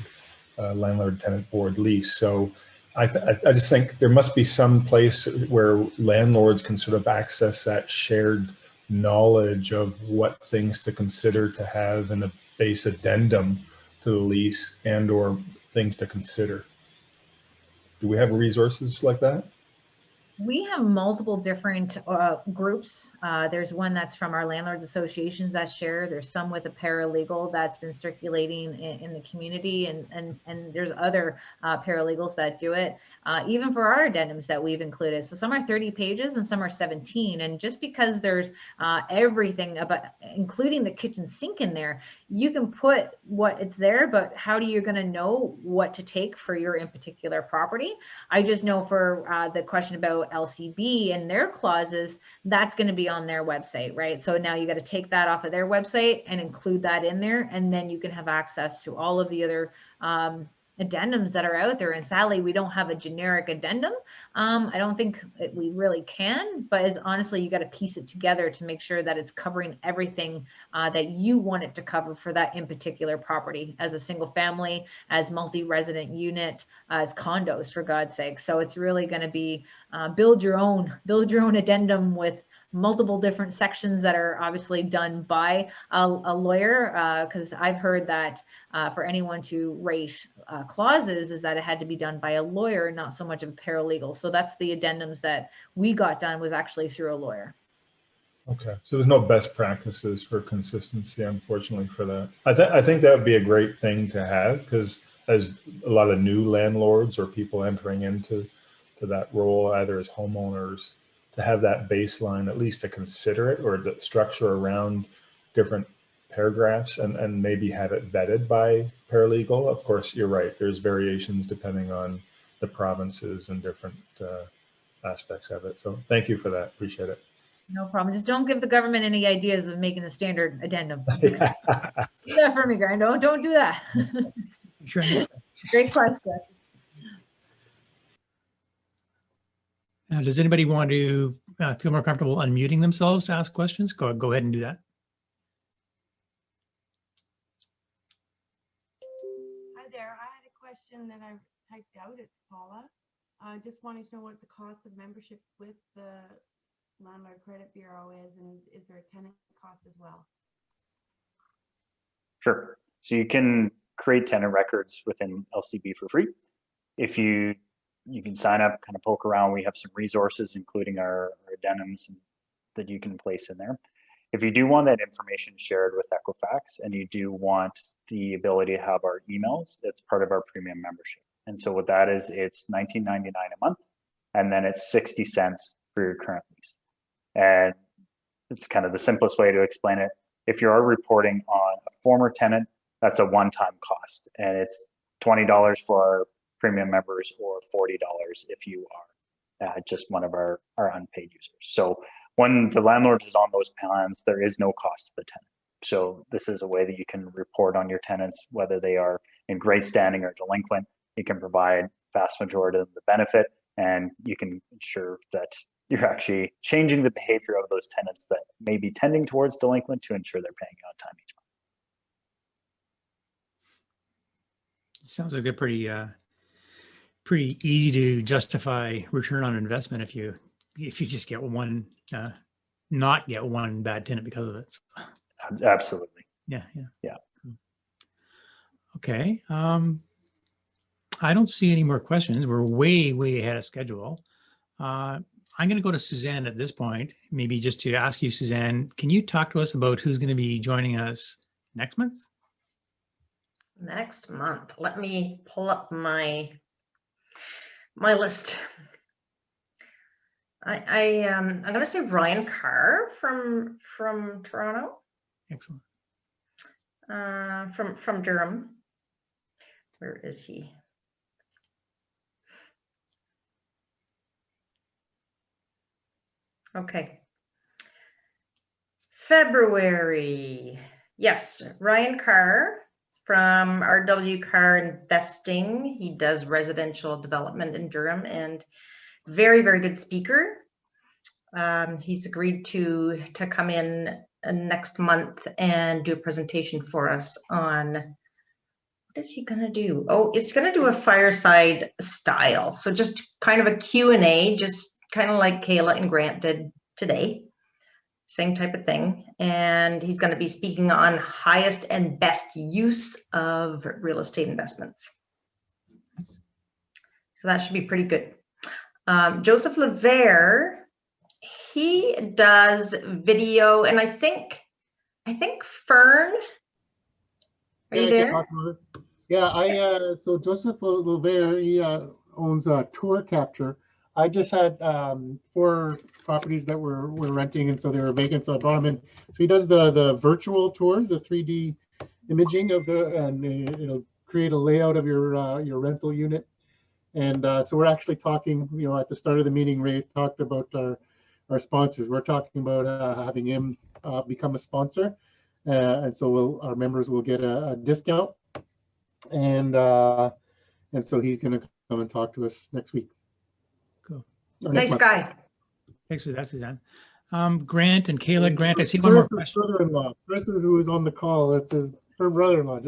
landlord tenant board lease. So I just think there must be some place where landlords can sort of access that shared knowledge of what things to consider to have in a base addendum to the lease and or things to consider. Do we have resources like that? We have multiple different groups. There's one that's from our landlords associations that share. There's some with a paralegal that's been circulating in the community, and there's other paralegals that do it. Even for our addendums that we've included. So some are 30 pages and some are 17. And just because there's everything about, including the kitchen sink in there, you can put what it's there, but how do you going to know what to take for your in particular property? I just know for the question about LCB and their clauses, that's going to be on their website, right? So now you got to take that off of their website and include that in there, and then you can have access to all of the other addendums that are out there. And sadly, we don't have a generic addendum. I don't think we really can, but as honestly, you got to piece it together to make sure that it's covering everything that you want it to cover for that in particular property, as a single family, as multi-resident unit, as condos, for God's sake. So it's really going to be build your own addendum with multiple different sections that are obviously done by a lawyer, because I've heard that for anyone to write clauses is that it had to be done by a lawyer, not so much of a paralegal. So that's the addendums that we got done, was actually through a lawyer. Okay, so there's no best practices for consistency, unfortunately, for that. I think that would be a great thing to have, because as a lot of new landlords or people entering into that role, either as homeowners, to have that baseline, at least to consider it, or the structure around different paragraphs and maybe have it vetted by paralegal. Of course, you're right. There's variations depending on the provinces and different aspects of it. So thank you for that. Appreciate it. No problem. Just don't give the government any ideas of making a standard addendum. Do that for me, Grant. Don't do that. Sure. Great question. Does anybody want to feel more comfortable unmuting themselves to ask questions? Go ahead and do that. Hi there. I had a question that I typed out. It's Paula. I just wanted to know what the cost of membership with the Landlord Credit Bureau is, and is there a tenant cost as well? Sure. So you can create tenant records within LCB for free. If you can sign up, kind of poke around. We have some resources, including our addendums that you can place in there. If you do want that information shared with Equifax and you do want the ability to have our emails, it's part of our premium membership. And so what that is, it's $19.99 a month, and then it's 60 cents for your current lease. And it's kind of the simplest way to explain it. If you are reporting on a former tenant, that's a one-time cost, and it's $20 for our premium members or $40 if you are just one of our unpaid users. So when the landlord is on those plans, there is no cost to the tenant. So this is a way that you can report on your tenants, whether they are in great standing or delinquent. You can provide vast majority of the benefit, and you can ensure that you're actually changing the behavior of those tenants that may be tending towards delinquent to ensure they're paying on time each month. Sounds like a pretty easy to justify return on investment if you just get one, not get one bad tenant because of it. Absolutely. Yeah. Yeah. Okay. I don't see any more questions. We're way ahead of schedule. I'm going to go to Suzanne at this point, maybe just to ask you, Suzanne, can you talk to us about who's going to be joining us next month? Next month. Let me pull up my list. I'm going to say Ryan Carr from Toronto. Excellent. From Durham. Where is he? Okay. February. Yes, Ryan Carr from RW Carr Investing. He does residential development in Durham and very good speaker. He's agreed to come in next month and do a presentation for us on, what is he going to do? Oh, it's going to do a fireside style. So just kind of a Q&A, just kind of like Kayla and Grant did today. Same type of thing. And he's going to be speaking on highest and best use of real estate investments. So that should be pretty good. Joseph Levere, he does video, and I think Fern, are you there? Yeah, so Joseph Levere, he owns Tour Capture. I just had 4 properties that we're renting, and so they were vacant, so I brought them in. So he does the virtual tours, the 3D imaging of and it'll create a layout of your rental unit. And so we're actually talking, at the start of the meeting, Ray talked about our sponsors. We're talking about having him become a sponsor, and so our members will get a discount. And so he's going to come and talk to us next week. Cool. Nice guy. Thanks for that, Suzanne. Grant and Kayla. Grant, I see one more question. Brother-in-law. Chris is who is on the call. It's her brother-in-law.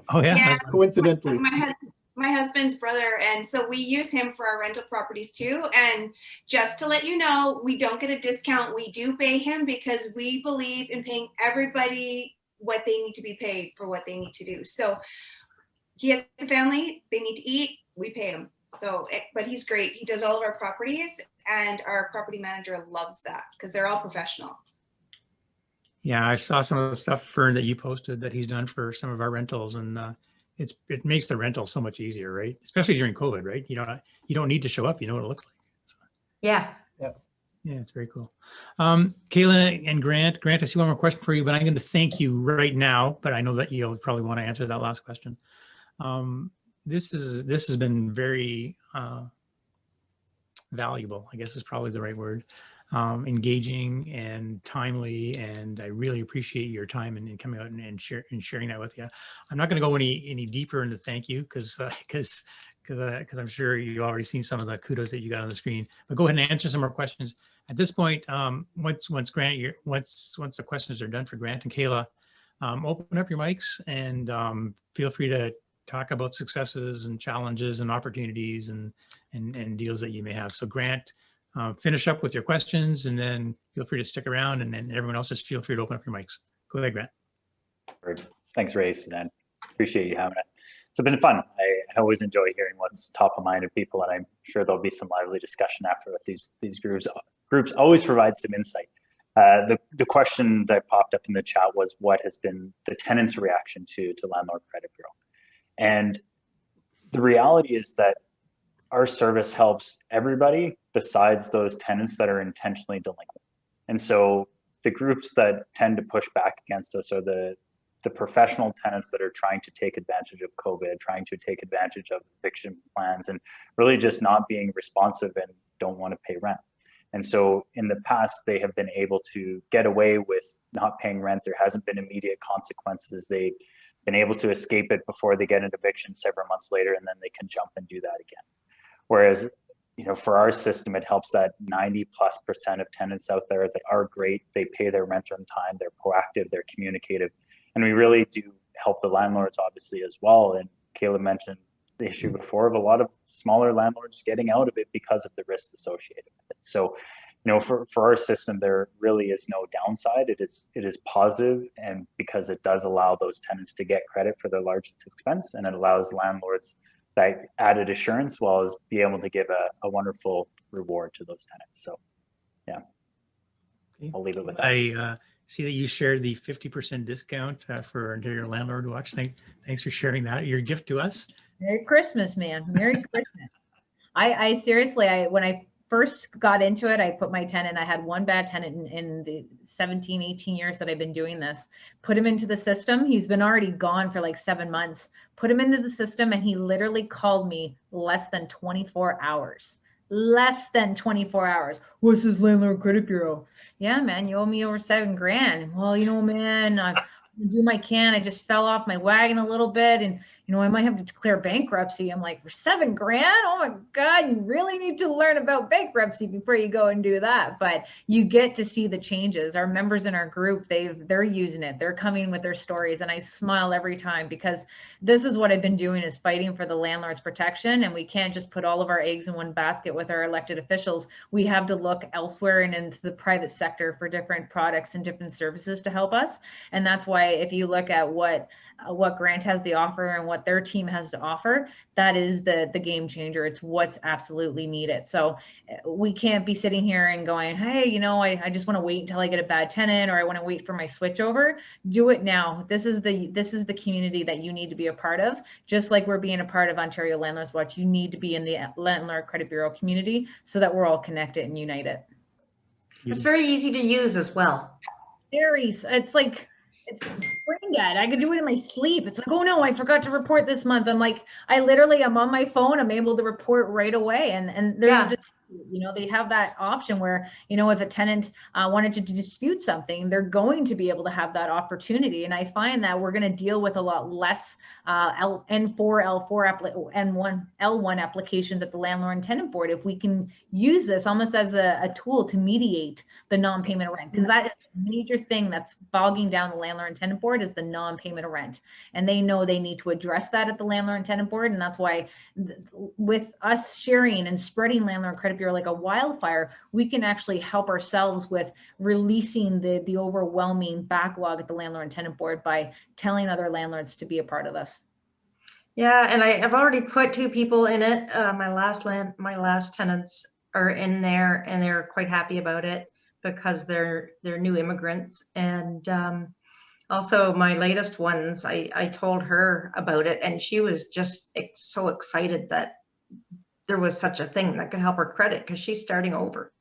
Oh yeah. Yeah. Coincidentally. My husband's brother, and so we use him for our rental properties too. And just to let you know, we don't get a discount. We do pay him because we believe in paying everybody what they need to be paid for what they need to do. So he has a family, they need to eat, we pay him. So, but he's great. He does all of our properties, and our property manager loves that because they're all professional. Yeah, I saw some of the stuff, Fern, that you posted that he's done for some of our rentals, and it makes the rental so much easier, right? Especially during COVID, right? You don't need to show up. You know what it looks like. So. Yeah. Yeah, it's very cool. Kayla and Grant, I see one more question for you, but I'm going to thank you right now, but I know that you'll probably want to answer that last question. This has been very valuable, I guess is probably the right word, engaging and timely, and I really appreciate your time and coming out and sharing that with you. I'm not going to go any deeper into thank you because I'm sure you already seen some of the kudos that you got on the screen. But go ahead and answer some more questions at this point. Once the questions are done for Grant and Kayla, open up your mics and feel free to talk about successes and challenges and opportunities and deals that you may have. So Grant, finish up with your questions and then feel free to stick around, and then everyone else just feel free to open up your mics. Go ahead, Grant. Great. Thanks, Ray, Sudan. Appreciate you having us. It's been fun. I always enjoy hearing what's top of mind of people, and I'm sure there'll be some lively discussion after what these groups always provide some insight. The question that popped up in the chat was, what has been the tenants' reaction to Landlord Credit Bureau? And the reality is that our service helps everybody besides those tenants that are intentionally delinquent. And so the groups that tend to push back against us are the professional tenants that are trying to take advantage of COVID, trying to take advantage of eviction plans, and really just not being responsive and don't want to pay rent. And so in the past, they have been able to get away with not paying rent. There hasn't been immediate consequences. They've been able to escape it before they get an eviction several months later, and then they can jump and do that again. Whereas, for our system, it helps that 90+% of tenants out there that are great. They pay their rent on time, they're proactive, they're communicative. And we really do help the landlords, obviously, as well. And Kayla mentioned the issue before of a lot of smaller landlords getting out of it because of the risks associated with it. So, for our system, there really is no downside. It is positive, and because it does allow those tenants to get credit for their largest expense, and it allows landlords that added assurance, while as be able to give a wonderful reward to those tenants. So, yeah, I'll leave it with that. I see that you shared the 50% discount for Ontario Landlord Watch. Thanks for sharing that. Your gift to us. Merry Christmas, man. Merry Christmas. I seriously, when I first got into it, I put my tenant, I had one bad tenant in the 17, 18 years that I've been doing this, put him into the system. He's been already gone for like 7 months, put him into the system, and he literally called me less than 24 hours. Less than 24 hours. What's this Landlord Credit Bureau? Yeah, man, you owe me over $7,000. Well, man, I do my can. I just fell off my wagon a little bit, and I might have to declare bankruptcy. I'm like, for $7,000? Oh my God, you really need to learn about bankruptcy before you go and do that. But you get to see the changes. Our members in our group, they're using it. They're coming with their stories, and I smile every time, because this is what I've been doing, is fighting for the landlord's protection. And we can't just put all of our eggs in one basket with our elected officials. We have to look elsewhere and into the private sector for different products and different services to help us. And that's why, if you look at what Grant has to offer and what their team has to offer, that is the game changer. It's what's absolutely needed. So we can't be sitting here and going, hey, I just want to wait until I get a bad tenant, or I want to wait for my switchover. Do it now. This is the community that you need to be a part of. Just like we're being a part of Ontario Landlords Watch, you need to be in the Landlord Credit Bureau community so that we're all connected and united. It's very easy to use as well. It's like, it's brain dead. I could do it in my sleep. It's like, oh no, I forgot to report this month. I'm like, I'm on my phone. I'm able to report right away. And there's just, they have that option where, if a tenant wanted to dispute something, they're going to be able to have that opportunity. And I find that we're going to deal with a lot less N4, L4, L1 applications at the Landlord and Tenant Board if we can use this almost as a tool to mediate the non-payment of rent, because that is a major thing that's bogging down the Landlord and Tenant Board, is the non-payment of rent. And they know they need to address that at the Landlord and Tenant Board. And that's why with us sharing and spreading Landlord Credit Bureau like a wildfire, we can actually help ourselves with releasing the overwhelming backlog at the Landlord and Tenant Board by telling other landlords to be a part of this. Yeah, and I've already put 2 people in it. My last tenants are in there, and they're quite happy about it because they're new immigrants. And also my latest ones, I told her about it, and she was just so excited that there was such a thing that could help her credit, because she's starting over.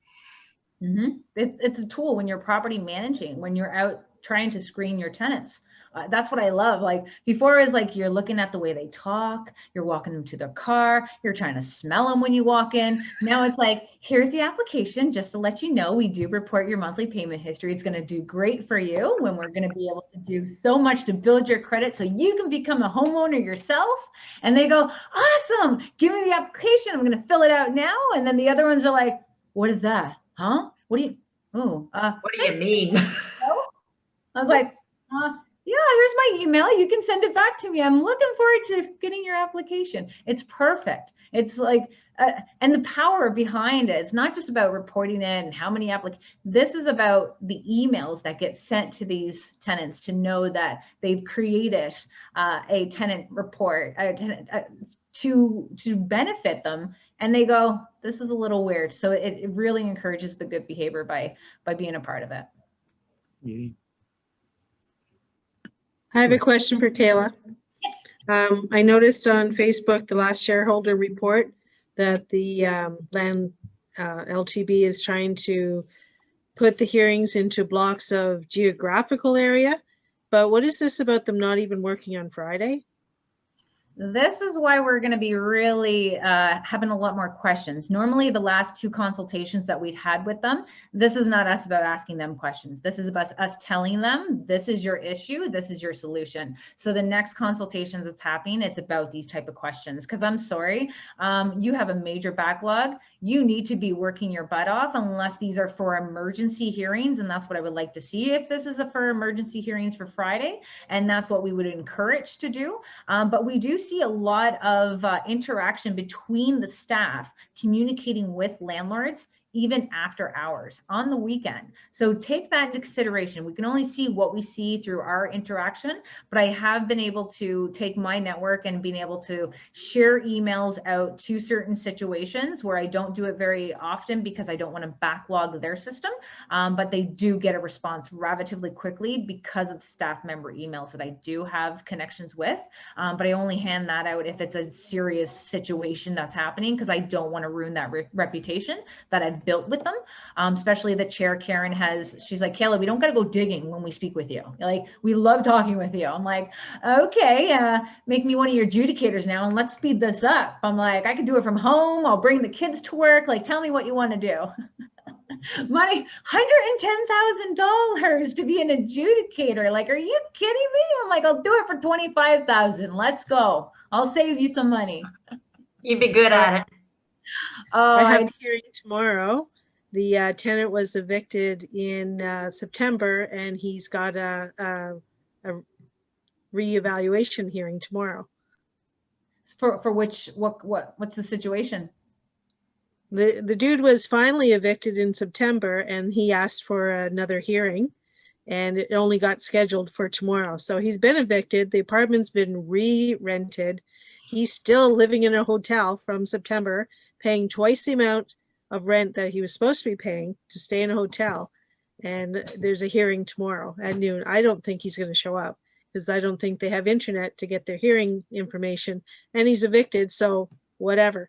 It's a tool when you're property managing, when you're out trying to screen your tenants. That's what I love. Like before is like you're looking at the way they talk, you're walking them to their car, you're trying to smell them when you walk in. Now it's like, here's the application just to let you know we do report your monthly payment history. It's going to do great for you when we're going to be able to do so much to build your credit so you can become a homeowner yourself. And they go, awesome, give me the application. I'm going to fill it out now. And then the other ones are like, what is that? Huh? What do you, What do you mean? I was like, yeah, here's my email. You can send it back to me. I'm looking forward to getting your application. It's perfect. It's like, and the power behind it. It's not just about reporting it and how many this is about the emails that get sent to these tenants to know that they've created a tenant report to benefit them. And they go, this is a little weird. So it really encourages the good behavior by being a part of it. Yeah. I have a question for Kayla. I noticed on Facebook, the last shareholder report, that the land LTB is trying to put the hearings into blocks of geographical area. But what is this about them not even working on Friday? This is why we're going to be really having a lot more questions. Normally, the last two consultations that we'd had with them, this is not us about asking them questions. This is about us telling them, this is your issue, this is your solution. So the next consultations that's happening, it's about these type of questions. Because I'm sorry, you have a major backlog. You need to be working your butt off unless these are for emergency hearings. And that's what I would like to see if this is for emergency hearings for Friday. And that's what we would encourage to do. But we do see a lot of interaction between the staff communicating with landlords even after hours on the weekend. So take that into consideration. We can only see what we see through our interaction, but I have been able to take my network and being able to share emails out to certain situations where I don't do it very often because I don't want to backlog their system, but they do get a response relatively quickly because of the staff member emails that I do have connections with, but I only hand that out if it's a serious situation that's happening because I don't want to ruin that reputation that I've built with them, especially the chair Karen she's like, Kayla, we don't got to go digging when we speak with you. Like, we love talking with you. I'm like, okay, make me one of your adjudicators now and let's speed this up. I'm like, I can do it from home. I'll bring the kids to work. Like, tell me what you want to do. Money, $110,000 to be an adjudicator. Like, are you kidding me? I'm like, I'll do it for $25,000. Let's go. I'll save you some money. You'd be good at it. Oh, I have a hearing tomorrow. The tenant was evicted in September, and he's got a reevaluation hearing tomorrow. For which, what's the situation? The dude was finally evicted in September, and he asked for another hearing, and it only got scheduled for tomorrow. So he's been evicted. The apartment's been re-rented. He's still living in a hotel from September, paying twice the amount of rent that he was supposed to be paying to stay in a hotel. And there's a hearing tomorrow at noon. I don't think he's going to show up because I don't think they have internet to get their hearing information, and he's evicted. So whatever.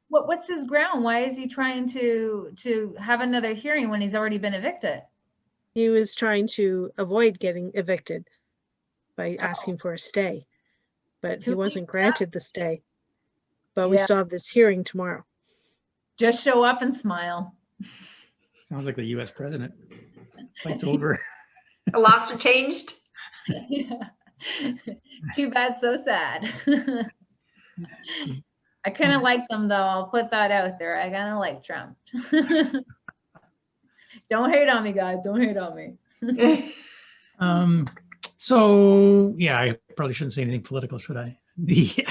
What's his ground? Why is he trying to have another hearing when he's already been evicted? He was trying to avoid getting evicted by asking for a stay, but he wasn't granted the stay. But we still have this hearing tomorrow. Just show up and smile. Sounds like the U.S. president. Fight's over. The locks are changed. Yeah. Too bad, so sad. I kind of like them though. I'll put that out there. I kind of like Trump. Don't hate on me, guys. Don't hate on me. So yeah, I probably shouldn't say anything political, should I? The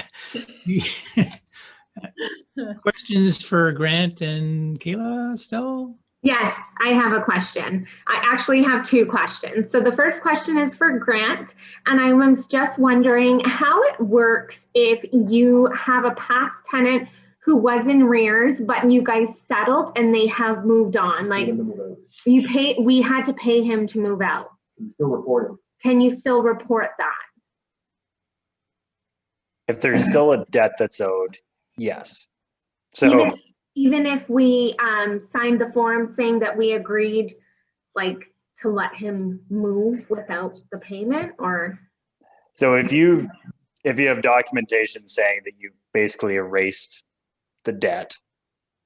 questions for Grant and Kayla still? Yes, I have a question. I actually have two questions. So the first question is for Grant, and I was just wondering how it works if you have a past tenant who was in arrears, but you guys settled and they have moved on. Like we had to pay him to move out. Can you still report it? Can you still report that? If there's still a debt that's owed, yes. So even if we signed the form saying that we agreed, like, to let him move without the payment, or? So if you have documentation saying that you've basically erased the debt,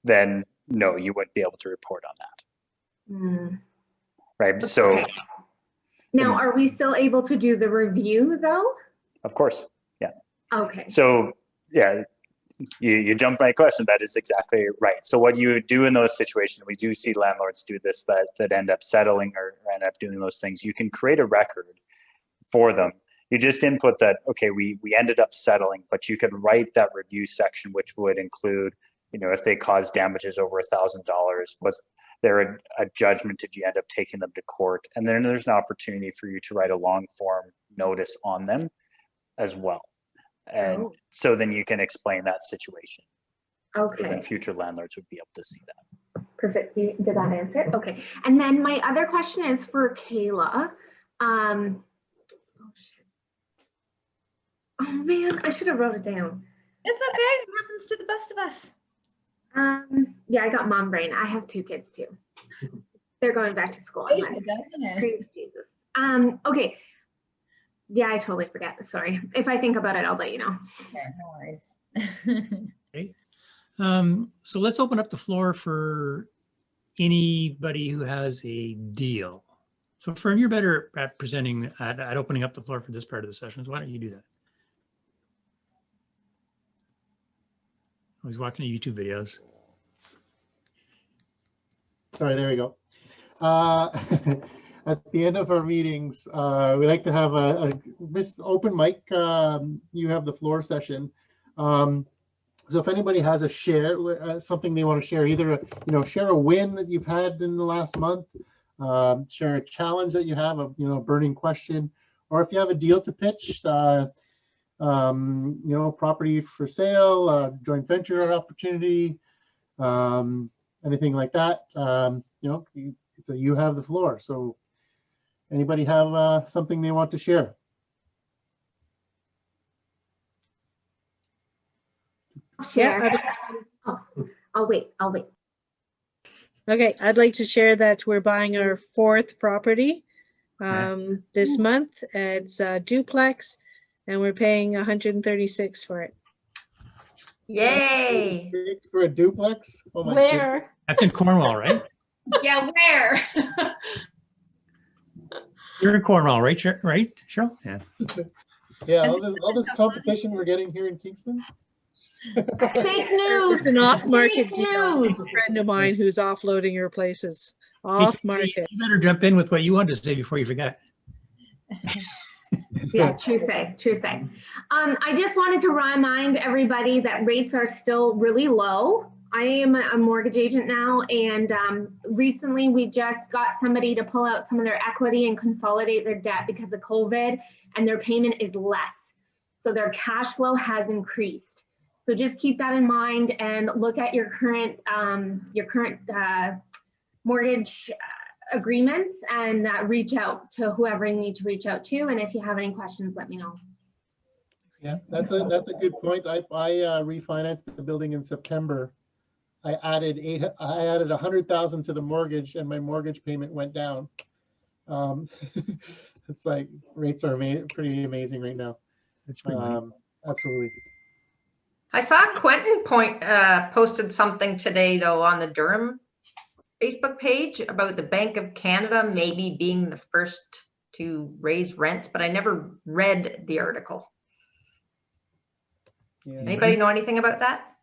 then no, you wouldn't be able to report on that. Right. So Okay. Now, are we still able to do the review though? of course. Yeah. Okay. So yeah, you jumped my question. That is exactly right. So what you do in those situations, we do see landlords do this, that end up settling or end up doing those things. You can create a record for them. You just input that, okay, we ended up settling, but you could write that review section, which would include, you know, if they caused damages over $1,000, was there a judgment? Did you end up taking them to court? And then there's an opportunity for you to write a long form notice on them as well. And so then you can explain that situation. Okay. So then future landlords would be able to see that. Perfect. Did that answer it? Okay. And then my other question is for Kayla. Oh shit. Oh man, I should have wrote it down. It's okay. It happens to the best of us. Yeah, I got mom brain. I have 2 kids too. They're going back to school. Praise Jesus. Okay. Yeah, I totally forget. Sorry. If I think about it, I'll let you know. Okay, no worries. Okay. So let's open up the floor for anybody who has a deal. So Fern, you're better at presenting, at opening up the floor for this part of the session. So why don't you do that? I was watching YouTube videos. Sorry, there we go. At the end of our meetings, we like to have a open mic. You have the floor session. So if anybody has a share, something they want to share, either share a win that you've had in the last month, share a challenge that you have, a burning question, or if you have a deal to pitch, property for sale, joint venture opportunity, anything like that. You have the floor. So anybody have something they want to share? Share. I'll wait. Okay, I'd like to share that we're buying our 4th property this month. It's a duplex, and we're paying $136 for it. Yay! For a duplex? Oh my Where? goodness. That's in Cornwall, right? Yeah, where? You're in Cornwall, right, Cheryl? Yeah. Yeah, all this competition we're getting here in Kingston. Fake news. It's an off-market Fake deal. news. A friend of mine who's offloading her places. Off-market. You better jump in with what you wanted to say before you forget. Yeah, true say. I just wanted to remind everybody that rates are still really low. I am a mortgage agent now, and recently we just got somebody to pull out some of their equity and consolidate their debt because of COVID, and their payment is less. So their cash flow has increased. So just keep that in mind and look at your current mortgage agreements and reach out to whoever you need to reach out to. And if you have any questions, let me know. Yeah, that's a good point. I refinanced the building in September. I added 100,000 to the mortgage, and my mortgage payment went down. It's like rates are pretty amazing right now. Absolutely. I saw Quentin posted something today though on the Durham Facebook page about the Bank of Canada maybe being the first to raise rents, but I never read the article. Yeah. Anybody know anything about that?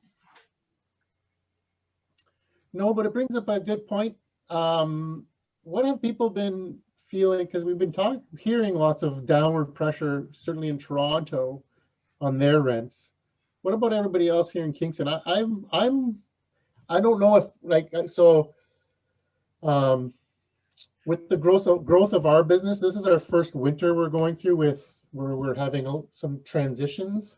No, but it brings up a good point. What have people been feeling? Because we've been hearing lots of downward pressure, certainly in Toronto, on their rents. What about everybody else here in Kingston? I don't know if with the growth of our business, this is our first winter we're going through where we're having some transitions,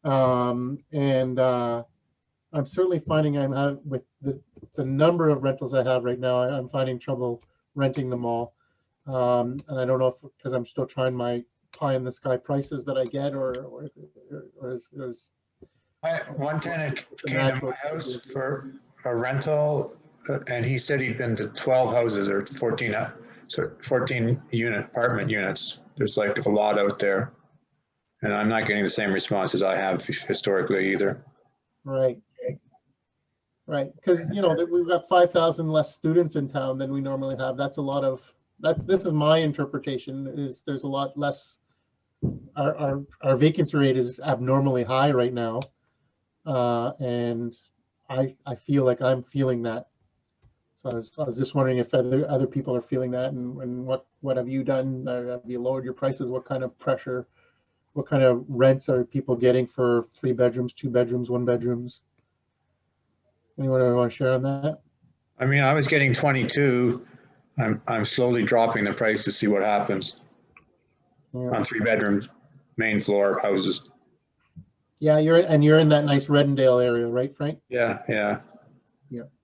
and I'm certainly finding with the number of rentals I have right now, I'm finding trouble renting them all, and I don't know if because I'm still trying my pie in the sky prices that I get, or one tenant came to my house for a rental, and he said he'd been to 12 houses or 14, 14 apartment units. There's like a lot out there. And I'm not getting the same response as I have historically either. Right. Right. Because, you know, we've got 5,000 less students in town than we normally have. That's a lot of, this is my interpretation, is there's a lot less, our vacancy rate is abnormally high right now. And I feel like I'm feeling that. So I was just wondering if other people are feeling that, and what have you done? Have you lowered your prices? What kind of pressure, what kind of rents are people getting for 3 bedrooms, 2 bedrooms, 1 bedrooms? Anyone want to share on that? I mean, I was getting 22. I'm slowly dropping the price to see what happens on 3 bedrooms, main floor houses. Yeah, you're in that nice Reddendale area, right, Frank? Yeah.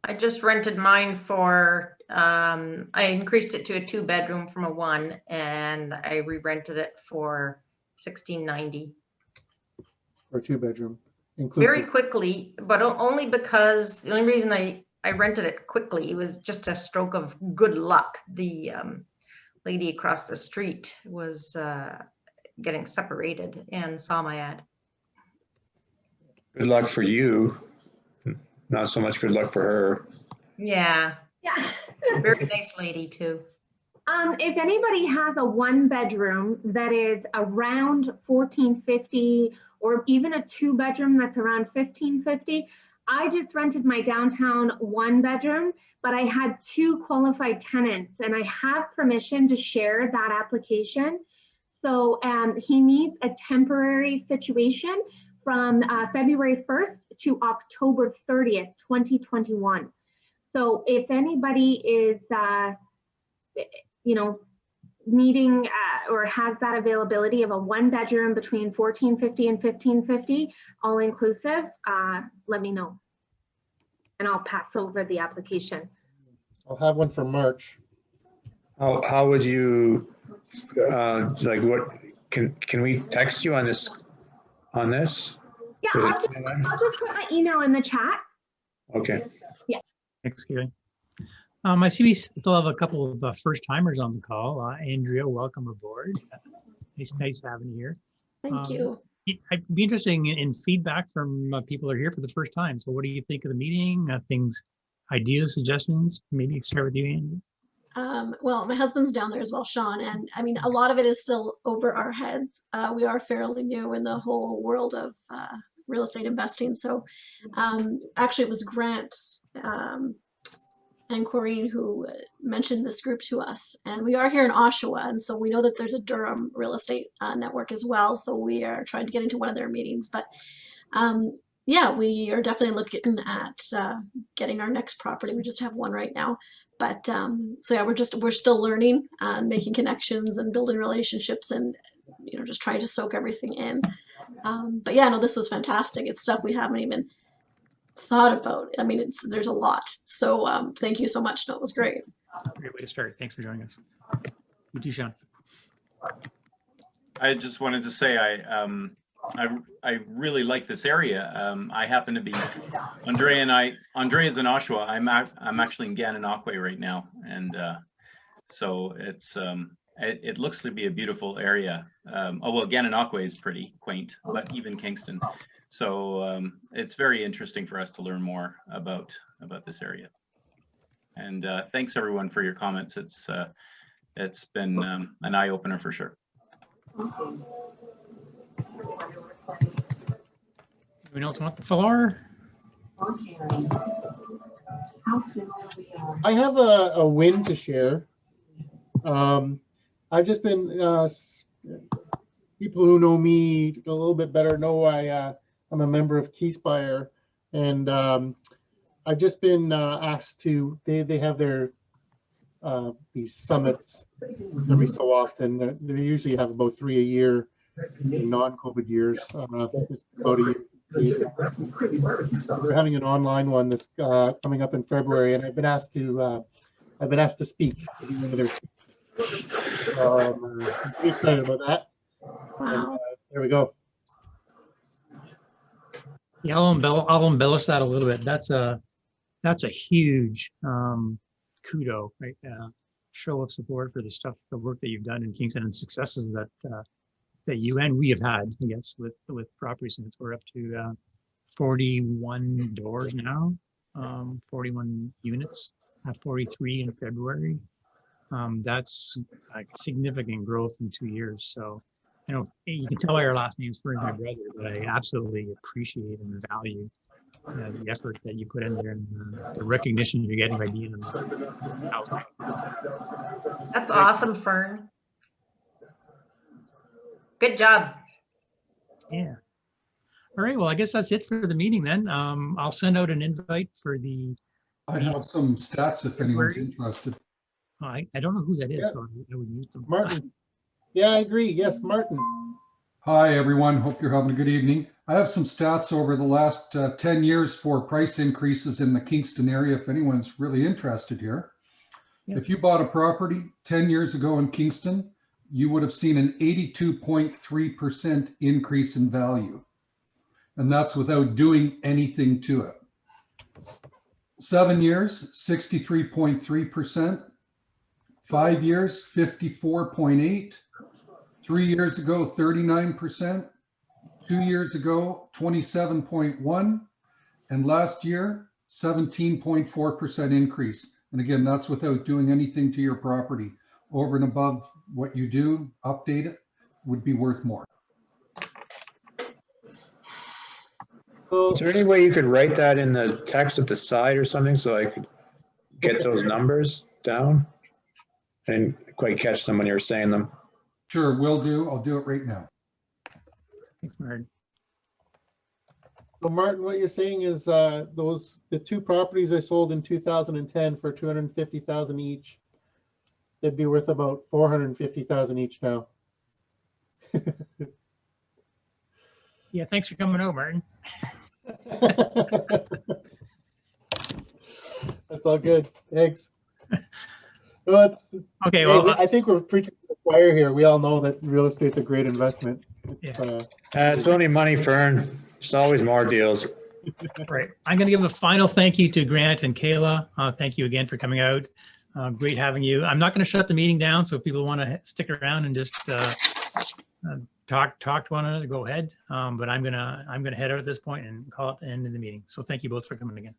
I just rented mine for, I increased it to a 2 bedroom from a 1, and I re-rented it for $16.90. For a 2 bedroom, inclusive. Very quickly, but only because the only reason I rented it quickly, it was just a stroke of good luck. The lady across the street was getting separated and saw my ad. Good luck for you. Not so much good luck for her. Yeah. Yeah. Very nice lady too. If anybody has a 1 bedroom that is around $14.50, or even a 2 bedroom that's around $15.50, I just rented my downtown 1 bedroom, but I had 2 qualified tenants, and I have permission to share that application. So he needs a temporary situation from February 1st to October 30th, 2021. So if anybody is, you know, needing or has that availability of a 1 bedroom between $14.50 and $15.50, all inclusive, let me know, and I'll pass over the application. I'll have one for March. How would you like? What can we text you on this? Yeah, I'll just put my email in the chat. Okay. Yeah. Thanks, Kayla. I see we still have a couple of first timers on the call. Andrea, welcome aboard. It's nice having you here. Thank you. I'd be interested in feedback from people who are here for the first time. So what do you think of the meeting? Things, ideas, suggestions? Maybe start with you, Andrea. Well, my husband's down there as well, Sean, and I mean, a lot of it is still over our heads. We are fairly new in the whole world of real estate investing. So actually it was Grant and Corrine who mentioned this group to us, and we are here in Oshawa, and so we know that there's a Durham real estate network as well. So we are trying to get into one of their meetings, but yeah, we are definitely looking at getting our next property. We just have one right now. But so yeah, we're still learning and making connections and building relationships, and you know, just trying to soak everything in. But yeah, no, this was fantastic. It's stuff we haven't even thought about. I mean, there's a lot. So thank you so much. No, it was great. Great way to start. Thanks for joining us. You too, Sean. I just wanted to say I really like this area. I happen to be Andre is in Oshawa. I'm actually in Gananoque right now, and so it looks to be a beautiful area. Oh well, Gananoque is pretty quaint, but even Kingston. So it's very interesting for us to learn more about this area. And thanks everyone for your comments. It's been an eye opener for sure. Anyone else want the floor? I have a win to share. I've just been, people who know me a little bit better know I'm a member of Keyspire, and I've just been asked to, they have their, these summits every so often. They usually have about 3 a year in non-COVID years. It's about a year. We're having an online one that's coming up in February, and I've been asked to speak. I'm pretty excited about that. And, there we go. Yeah, I'll embellish that a little bit. That's that's a huge kudo, right? Show of support for the work that you've done in Kingston and successes that you and we have had, I guess, with properties. And we're up to 41 doors now, 41 units, 43 in February. That's like significant growth in 2 years. So, you know, you can tell by our last names for my brother, but I absolutely appreciate and value the effort that you put in there and the recognition you're getting by being in the house. That's awesome, Fern. Good job. Yeah. All right. Well, I guess that's it for the meeting then. I'll send out an invite for the. I have some stats if anyone's interested. I don't know who that is, Yeah. so I would use them. Martin. Yeah, I agree. Yes, Martin. Hi, everyone. Hope you're having a good evening. I have some stats over the last 10 years for price increases in the Kingston area, if anyone's really interested here. Yeah. If you bought a property 10 years ago in Kingston, you would have seen an 82.3% increase in value. And that's without doing anything to it. 7 years, 63.3%. 5 years, 54.8%. 3 years ago, 39%. 2 years ago, 27.1%. And last year, 17.4% increase. And again, that's without doing anything to your property. Over and above what you do, update it, would be worth more. Is there any way you could write that in the text at the side or something so I could get those numbers down? I didn't quite catch them when you were saying them. Sure, will do. I'll do it right now. Thanks, Martin. So Martin, what you're saying is the two properties I sold in 2010 for 250,000 each, they'd be worth about 450,000 each now. Yeah, thanks for coming out, Martin. That's all good. Thanks. Well, okay, well, I think we're preaching to the choir here. We all know that real estate's a great investment. It's only money, Fern. There's always more deals. Right. I'm going to give a final thank you to Grant and Kayla. Thank you again for coming out. Great having you. I'm not going to shut the meeting down, so if people want to stick around and just talk to one another, go ahead. But I'm gonna head out at this point and call it the end of the meeting. So thank you both for coming again.